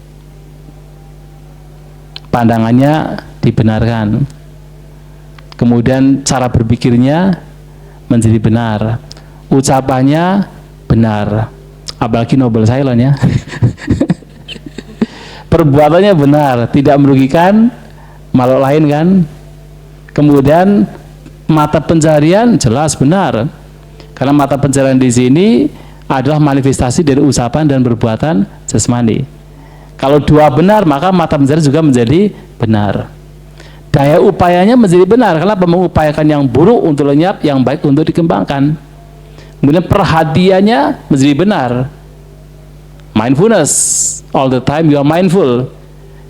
Pandangannya dibenarkan, kemudian cara berpikirnya menjadi benar, ucapannya benar, apalagi Noble Silent ya. Perbuatannya benar, tidak merugikan makhluk lain kan. Kemudian mata pencarian jelas benar, karena mata pencarian di sini adalah manifestasi dari ucapan dan perbuatan jasmani. Kalau dua benar, maka mata pencarian juga menjadi benar. Daya upayanya menjadi benar, karena mengupayakan yang buruk untuk lenyap, yang baik untuk dikembangkan. Kemudian perhatiannya menjadi benar. Mindfulness, all the time you are mindful.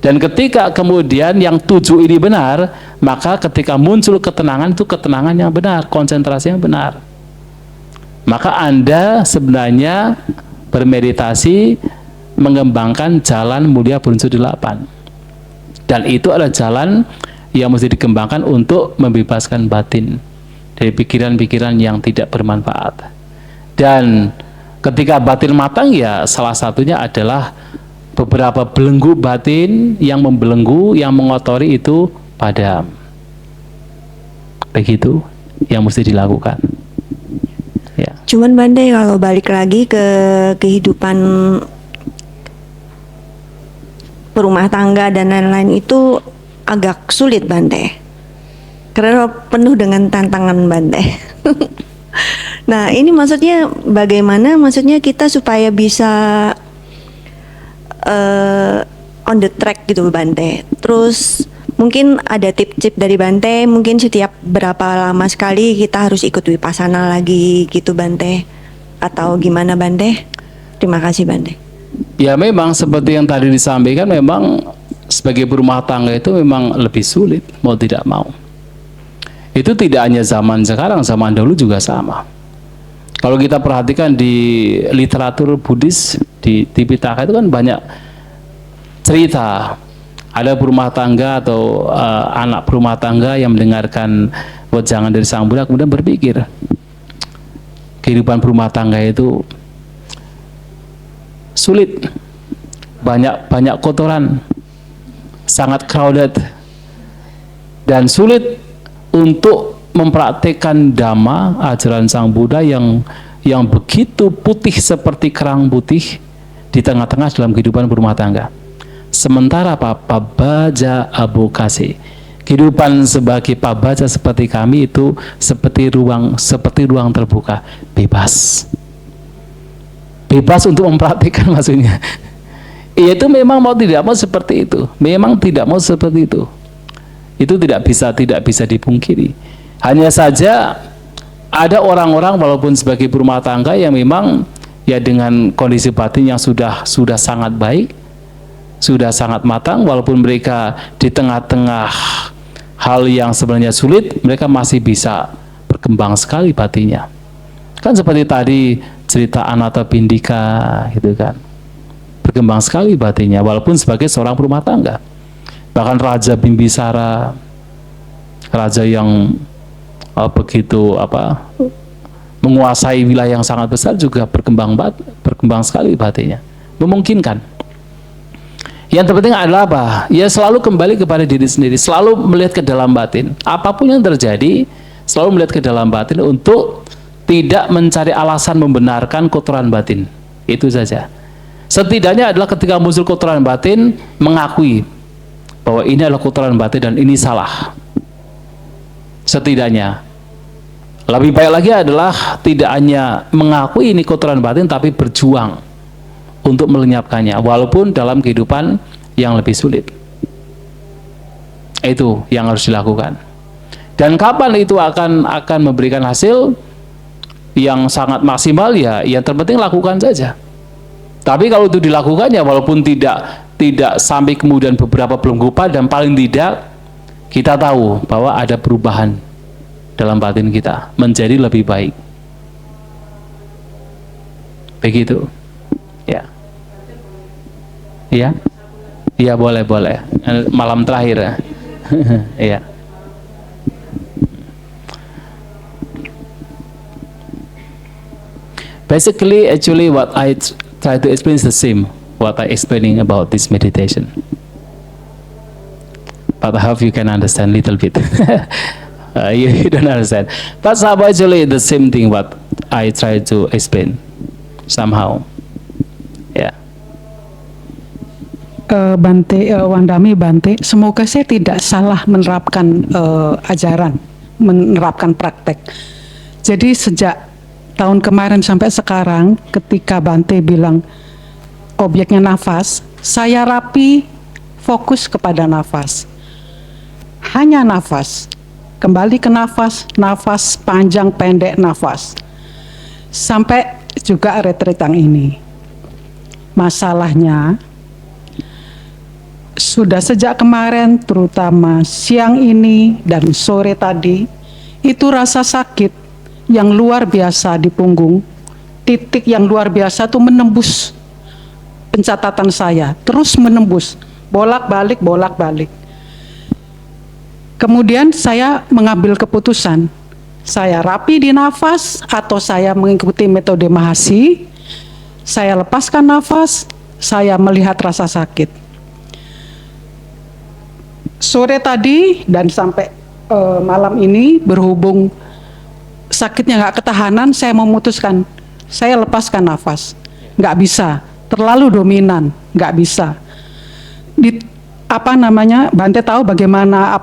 Dan ketika kemudian yang 7 ini benar, maka ketika muncul ketenangan, itu ketenangan yang benar, konsentrasi yang benar. Maka Anda sebenarnya bermeditasi mengembangkan jalan mulia berunsur 8. Dan itu adalah jalan yang mesti dikembangkan untuk membebaskan batin dari pikiran-pikiran yang tidak bermanfaat. Dan ketika batin matang, ya salah satunya adalah beberapa belenggu batin yang membelenggu, yang mengotori itu padam. Begitu yang mesti dilakukan. Ya. Cuman Bante, kalau balik lagi ke kehidupan berumah tangga dan lain-lain itu agak sulit Bante, karena penuh dengan tantangan Bante. Nah, ini maksudnya bagaimana maksudnya kita supaya bisa on the track gitu Bante. Terus mungkin ada tip-tip dari Bante, mungkin setiap berapa lama sekali kita harus ikut Vipassana lagi gitu Bante, atau gimana Bante? Terima kasih Bante. Ya memang seperti yang tadi disampaikan, memang sebagai berumah tangga itu memang lebih sulit, mau tidak mau. Itu tidak hanya zaman sekarang, zaman dahulu juga sama. Kalau kita perhatikan di literatur Buddhis, di Tipitaka itu kan banyak cerita Ada berumah tangga atau anak berumah tangga yang mendengarkan wejangan dari Sang Buddha kemudian berpikir, kehidupan berumah tangga itu sulit, banyak kotoran, sangat crowded, dan sulit untuk mempraktekkan Dhamma, ajaran Sang Buddha yang begitu putih seperti kerang putih di tengah-tengah dalam kehidupan berumah tangga. Sementara pabaja abokase, kehidupan sebagai pabaja seperti kami itu seperti ruang terbuka, bebas untuk mempraktikkan maksudnya. Itu memang mau tidak mau seperti itu, memang tidak mau seperti itu. Itu tidak bisa dipungkiri. Hanya saja ada orang-orang walaupun sebagai berumah tangga yang memang ya dengan kondisi batin yang sudah sangat baik, sudah sangat matang, walaupun mereka di tengah-tengah hal yang sebenarnya sulit, mereka masih bisa berkembang sekali batinnya. Kan seperti tadi cerita Anatta Pindika gitu kan, berkembang sekali batinnya walaupun sebagai seorang berumah tangga. Bahkan Raja Bimbisara, raja yang begitu menguasai wilayah yang sangat besar, juga berkembang sekali batinnya, memungkinkan. Yang terpenting adalah apa? Ya selalu kembali kepada diri sendiri, selalu melihat ke dalam batin. Apapun yang terjadi, selalu melihat ke dalam batin untuk tidak mencari alasan membenarkan kotoran batin. Itu saja. Setidaknya adalah ketika muncul kotoran batin, mengakui bahwa ini adalah kotoran batin dan ini salah. Setidaknya. Lebih baik lagi adalah tidak hanya mengakui ini kotoran batin, tapi berjuang untuk melenyapkannya, walaupun dalam kehidupan yang lebih sulit. Itu yang harus dilakukan. Dan kapan itu akan memberikan hasil yang sangat maksimal, ya yang terpenting lakukan saja. Tapi kalau itu dilakukan, ya walaupun tidak sampai kemudian beberapa belum lupa, dan paling tidak kita tahu bahwa ada perubahan dalam batin kita menjadi lebih baik. Begitu. Ya. Iya. Iya, boleh. Malam terakhir. Iya. Basically, actually what I try to explain is the same what I explaining about this meditation. But I hope you can understand little bit. You don't understand. But actually the same thing what I try to explain somehow. Yeah. Bante, Wandami Bante, semoga saya tidak salah menerapkan ajaran, menerapkan praktek. Jadi sejak tahun kemarin sampai sekarang, ketika Bante bilang objeknya nafas, saya rapi fokus kepada nafas. Hanya nafas, kembali ke nafas, nafas panjang pendek nafas. Sampai juga retreat yang ini. Masalahnya, sudah sejak kemarin, terutama siang ini dan sore tadi, itu rasa sakit yang luar biasa di punggung, titik yang luar biasa itu menembus pencatatan saya, terus menembus, bolak-balik. Kemudian saya mengambil keputusan, saya rapi di nafas atau saya mengikuti metode Mahasi, saya lepaskan nafas, saya melihat rasa sakit. Sore tadi dan sampai malam ini, berhubung sakitnya nggak ketahanan, saya memutuskan saya lepaskan nafas. Nggak bisa, terlalu dominan, nggak bisa. Bante tahu bagaimana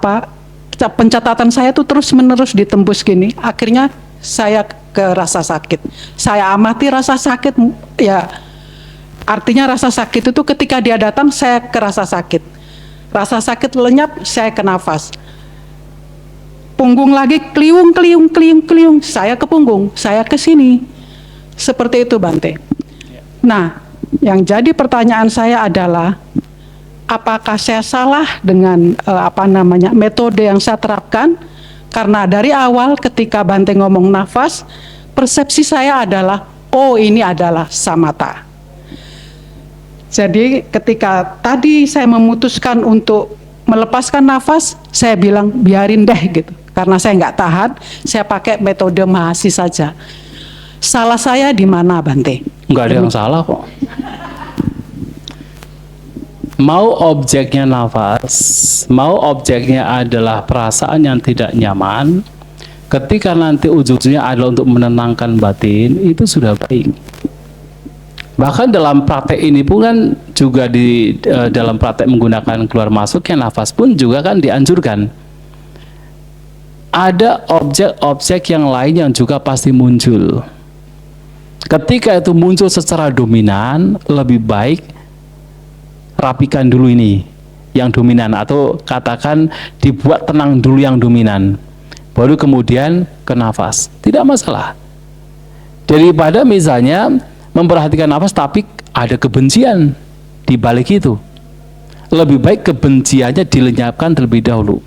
pencatatan saya itu terus menerus ditembus gini. Akhirnya saya ke rasa sakit. Saya amati rasa sakit, ya artinya rasa sakit itu ketika dia datang saya ke rasa sakit. Rasa sakit lenyap, saya ke nafas. Punggung lagi kliung, saya ke punggung, saya ke sini. Seperti itu Bante. Nah, yang jadi pertanyaan saya adalah, apakah saya salah dengan metode yang saya terapkan? Karena dari awal ketika Bante ngomong nafas, persepsi saya adalah, oh ini adalah samatha. Jadi ketika tadi saya memutuskan untuk melepaskan nafas, saya bilang biarin deh gitu. Karena saya nggak tahan, saya pakai metode mahasi saja. Salah saya di mana, Bante? Nggak ada yang salah kok. Mau objeknya nafas, mau objeknya adalah perasaan yang tidak nyaman, ketika nanti ujung-ujungnya adalah untuk menenangkan batin, itu sudah baik. Bahkan dalam praktek ini pun kan juga dalam praktek menggunakan keluar masuknya nafas pun juga kan dianjurkan. Ada objek-objek yang lain yang juga pasti muncul. Ketika itu muncul secara dominan, lebih baik rapikan dulu ini yang dominan, atau katakan dibuat tenang dulu yang dominan, baru kemudian ke nafas. Tidak masalah. Daripada misalnya memperhatikan nafas tapi ada kebencian di balik itu, lebih baik kebenciannya dilenyapkan terlebih dahulu,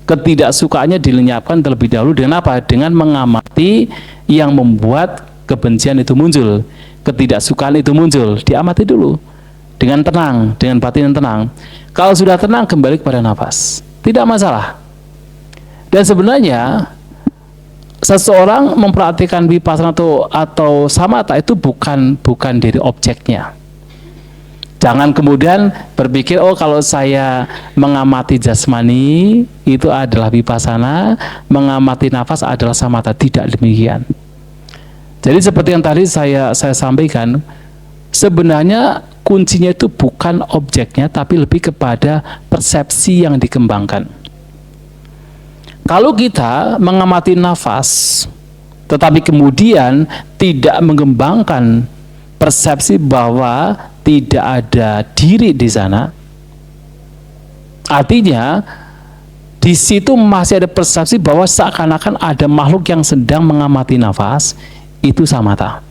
ketidaksukaannya dilenyapkan terlebih dahulu. Dengan apa? Dengan mengamati yang membuat kebencian itu muncul, ketidaksukaan itu muncul, diamati dulu dengan tenang, dengan batin yang tenang. Kalau sudah tenang, kembali kepada nafas, tidak masalah. Dan sebenarnya seseorang memperhatikan vipassana atau samatha itu bukan dari objeknya. Jangan kemudian berpikir, oh kalau saya mengamati jasmani itu adalah vipassana, mengamati nafas adalah samatha. Tidak demikian. Jadi seperti yang tadi saya sampaikan, sebenarnya kuncinya itu bukan objeknya, tapi lebih kepada persepsi yang dikembangkan. Kalau kita mengamati nafas, tetapi kemudian tidak mengembangkan persepsi bahwa tidak ada diri di sana, artinya di situ masih ada persepsi bahwa seakan-akan ada makhluk yang sedang mengamati nafas, itu samatha.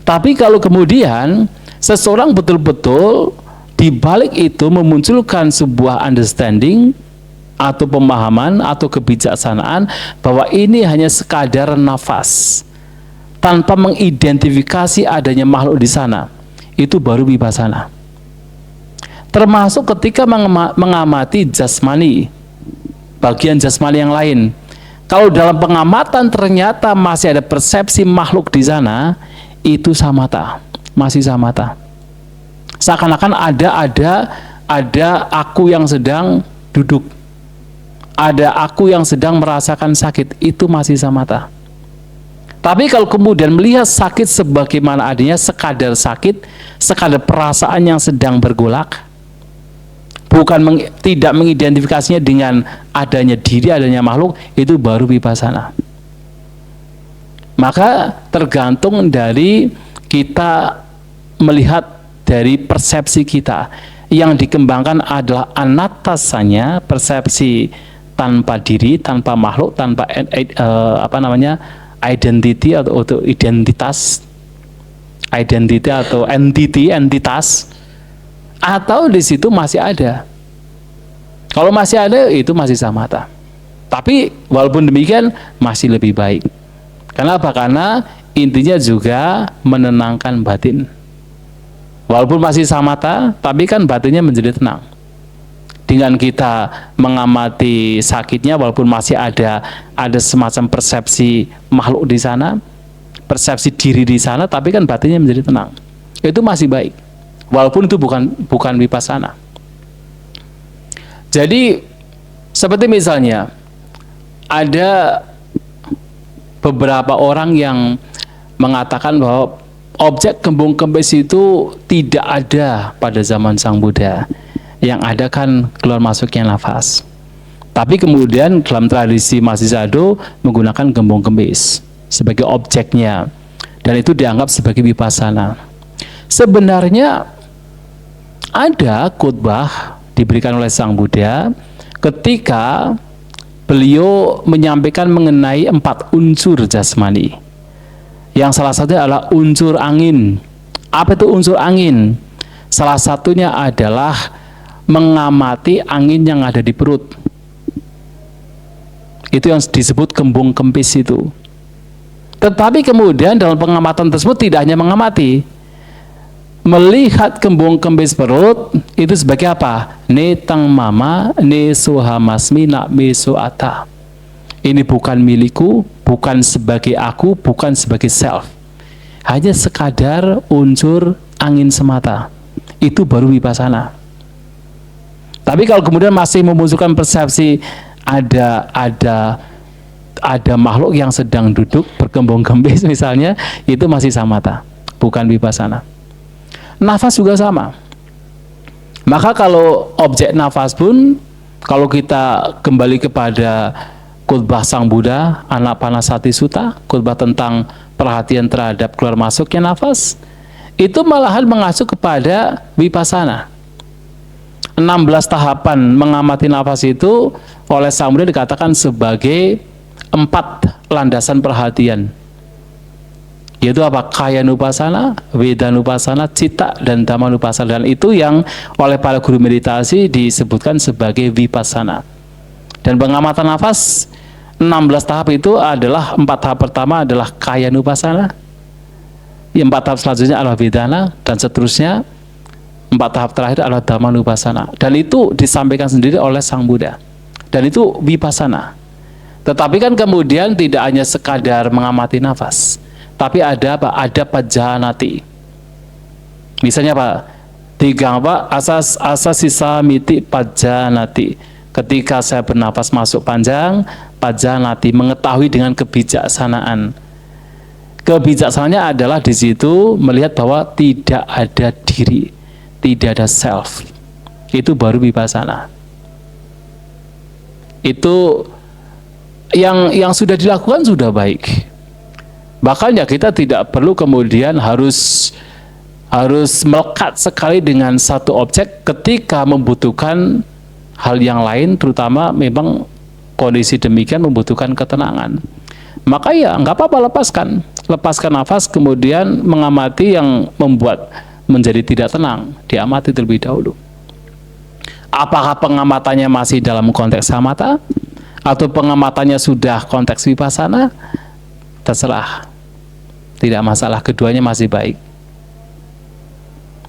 Tapi kalau kemudian seseorang betul-betul di balik itu memunculkan sebuah understanding atau pemahaman atau kebijaksanaan bahwa ini hanya sekadar nafas, tanpa mengidentifikasi adanya makhluk di sana, itu baru vipassana. Termasuk ketika mengamati jasmani, bagian jasmani yang lain. Kalau dalam pengamatan ternyata masih ada persepsi makhluk di sana, itu samatha, masih samatha. Seakan-akan ada aku yang sedang duduk, ada aku yang sedang merasakan sakit, itu masih samatha. Tapi kalau kemudian melihat sakit sebagaimana adanya, sekadar sakit, sekadar perasaan yang sedang bergolak, bukan tidak mengidentifikasinya dengan adanya diri, adanya makhluk, itu baru vipassana. Maka tergantung dari kita melihat dari persepsi kita. Yang dikembangkan adalah anatasanya, persepsi tanpa diri, tanpa makhluk, tanpa identity atau identitas, atau entitas, atau di situ masih ada. Kalau masih ada, itu masih samatha. Tapi walaupun demikian masih lebih baik. Kenapa? Karena intinya juga menenangkan batin. Walaupun masih samatha, tapi kan batinnya menjadi tenang. Dengan kita mengamati sakitnya, walaupun masih ada semacam persepsi makhluk di sana, persepsi diri di sana, tapi kan batinnya menjadi tenang. Itu masih baik. Walaupun itu bukan vipassana. Jadi seperti misalnya ada beberapa orang yang mengatakan bahwa objek kembung kempis itu tidak ada pada zaman Sang Buddha. Yang ada kan keluar masuknya nafas. Tapi kemudian dalam tradisi Mahasisado menggunakan gembung kempis sebagai objeknya, dan itu dianggap sebagai vipassana. Sebenarnya ada khotbah diberikan oleh Sang Buddha ketika beliau menyampaikan mengenai 4 unsur jasmani. Yang salah satunya adalah unsur angin. Apa itu unsur angin? Salah satunya adalah mengamati angin yang ada di perut. Itu yang disebut kembung kempis itu. Tetapi kemudian dalam pengamatan tersebut tidak hanya mengamati, melihat kembung kempis perut itu sebagai apa? Ne tang mama, ne suhamasmi nak mesuata. Ini bukan milikku, bukan sebagai aku, bukan sebagai self. Hanya sekadar unsur angin semata. Itu baru vipassana. Tapi kalau kemudian masih memunculkan persepsi ada makhluk yang sedang duduk berkembung kempis misalnya, itu masih samatha, bukan vipassana. Nafas juga sama. Maka kalau objek nafas pun, kalau kita kembali kepada khotbah Sang Buddha, Anapanasati Sutta, khotbah tentang perhatian terhadap keluar masuknya nafas, itu malahan mengacu kepada vipassana. 16 tahapan mengamati nafas itu oleh Sang Buddha dikatakan sebagai 4 landasan perhatian. Yaitu apa? Kayanupassana, Vedanupassana, Citta, dan Dhammanupassana. Dan itu yang oleh para guru meditasi disebutkan sebagai vipassana. Dan pengamatan nafas 16 tahap itu adalah 4 tahap pertama adalah Kayanupassana, 4 tahap selanjutnya adalah Vedana, dan seterusnya 4 tahap terakhir adalah Dhammanupassana. Dan itu disampaikan sendiri oleh Sang Buddha. Dan itu vipassana. Tetapi kan kemudian tidak hanya sekadar mengamati nafas, tapi ada apa? Ada pajanati. Misalnya apa? 3 apa? Asasisa miti pajanati. Ketika saya bernafas masuk panjang, pajanati, mengetahui dengan kebijaksanaan. Kebijaksanaannya adalah di situ melihat bahwa tidak ada diri, tidak ada self. Itu baru vipassana. Itu yang sudah dilakukan sudah baik. Bahkan ya kita tidak perlu kemudian harus melekat sekali dengan satu objek ketika membutuhkan hal yang lain, terutama memang kondisi demikian membutuhkan ketenangan. Maka ya nggak apa-apa, lepaskan nafas, kemudian mengamati yang membuat menjadi tidak tenang, diamati terlebih dahulu. Apakah pengamatannya masih dalam konteks samatha atau pengamatannya sudah konteks vipassana? Terserah, tidak masalah, keduanya masih baik.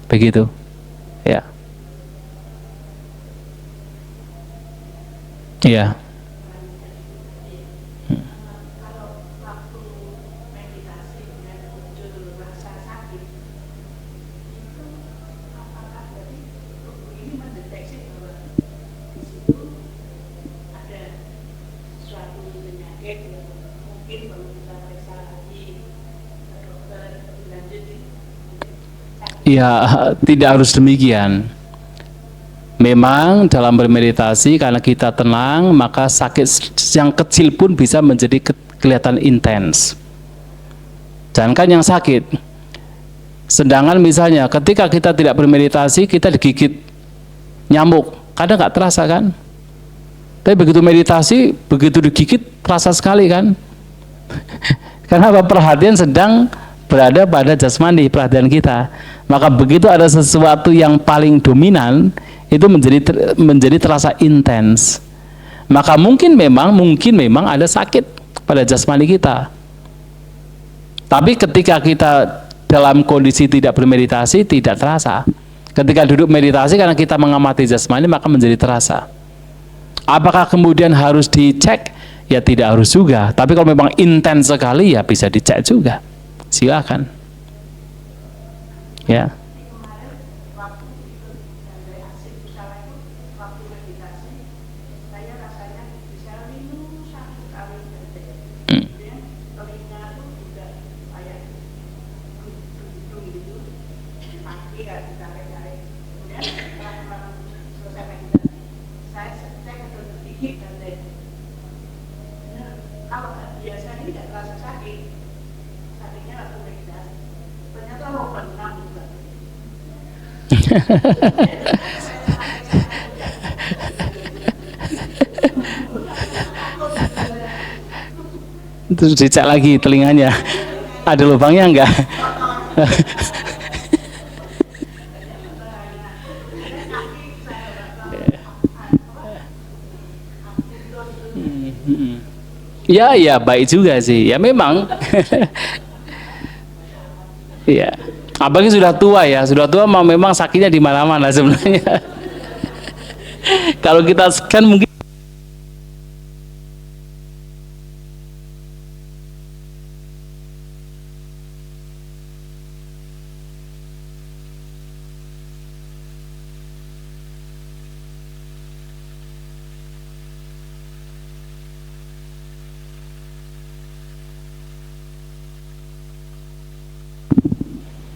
Begitu ya. Iya. Ya, tidak harus demikian. Memang dalam bermeditasi karena kita tenang, maka sakit yang kecil pun bisa menjadi kelihatan intens. Jangankan yang sakit. Sedangkan misalnya ketika kita tidak bermeditasi, kita digigit nyamuk, kadang nggak terasa kan? Tapi begitu meditasi, begitu digigit, terasa sekali kan? Karena perhatian sedang berada pada jasmani, perhatian kita. Maka begitu ada sesuatu yang paling dominan, itu menjadi terasa intens. Maka mungkin memang ada sakit pada jasmani kita. Tapi ketika kita dalam kondisi tidak bermeditasi, tidak terasa. Ketika duduk meditasi karena kita mengamati jasmani, maka menjadi terasa. Apakah kemudian harus dicek? Ya tidak harus juga. Tapi kalau memang intens sekali, ya bisa dicek juga. Silakan. Ya. Terus dicek lagi telinganya, ada lubangnya enggak? Ya baik juga sih. Ya memang. Ya. Apalagi sudah tua ya, sudah tua memang sakitnya di mana-mana sebenarnya. Kalau kita kan mungkin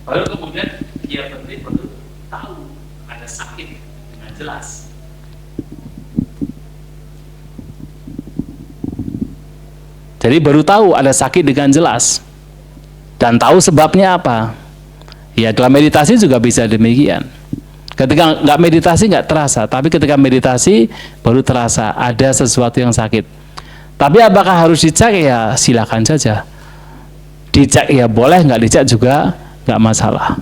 baru kemudian dia betul tahu ada sakit dengan jelas. Jadi baru tahu ada sakit dengan jelas dan tahu sebabnya apa. Ya dalam meditasi juga bisa demikian. Ketika nggak meditasi nggak terasa, tapi ketika meditasi baru terasa ada sesuatu yang sakit. Tapi apakah harus dicek? Ya silakan saja. Dicek ya boleh, nggak dicek juga nggak masalah.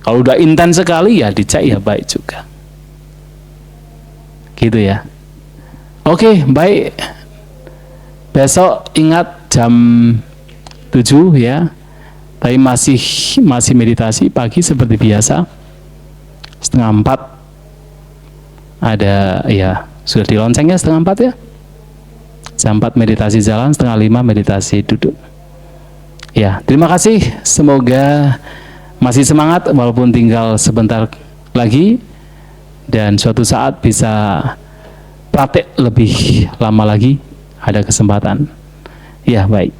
Kalau udah intens sekali ya dicek ya baik juga. Gitu ya. Oke, baik. Besok ingat jam 7 ya. Tapi masih meditasi pagi seperti biasa. 3:30 ada ya, sudah di loncengnya 3:30 ya. Jam 4 meditasi jalan, 4:30 meditasi duduk. Ya, terima kasih. Semoga masih semangat walaupun tinggal sebentar lagi dan suatu saat bisa praktek lebih lama lagi, ada kesempatan. Ya, baik.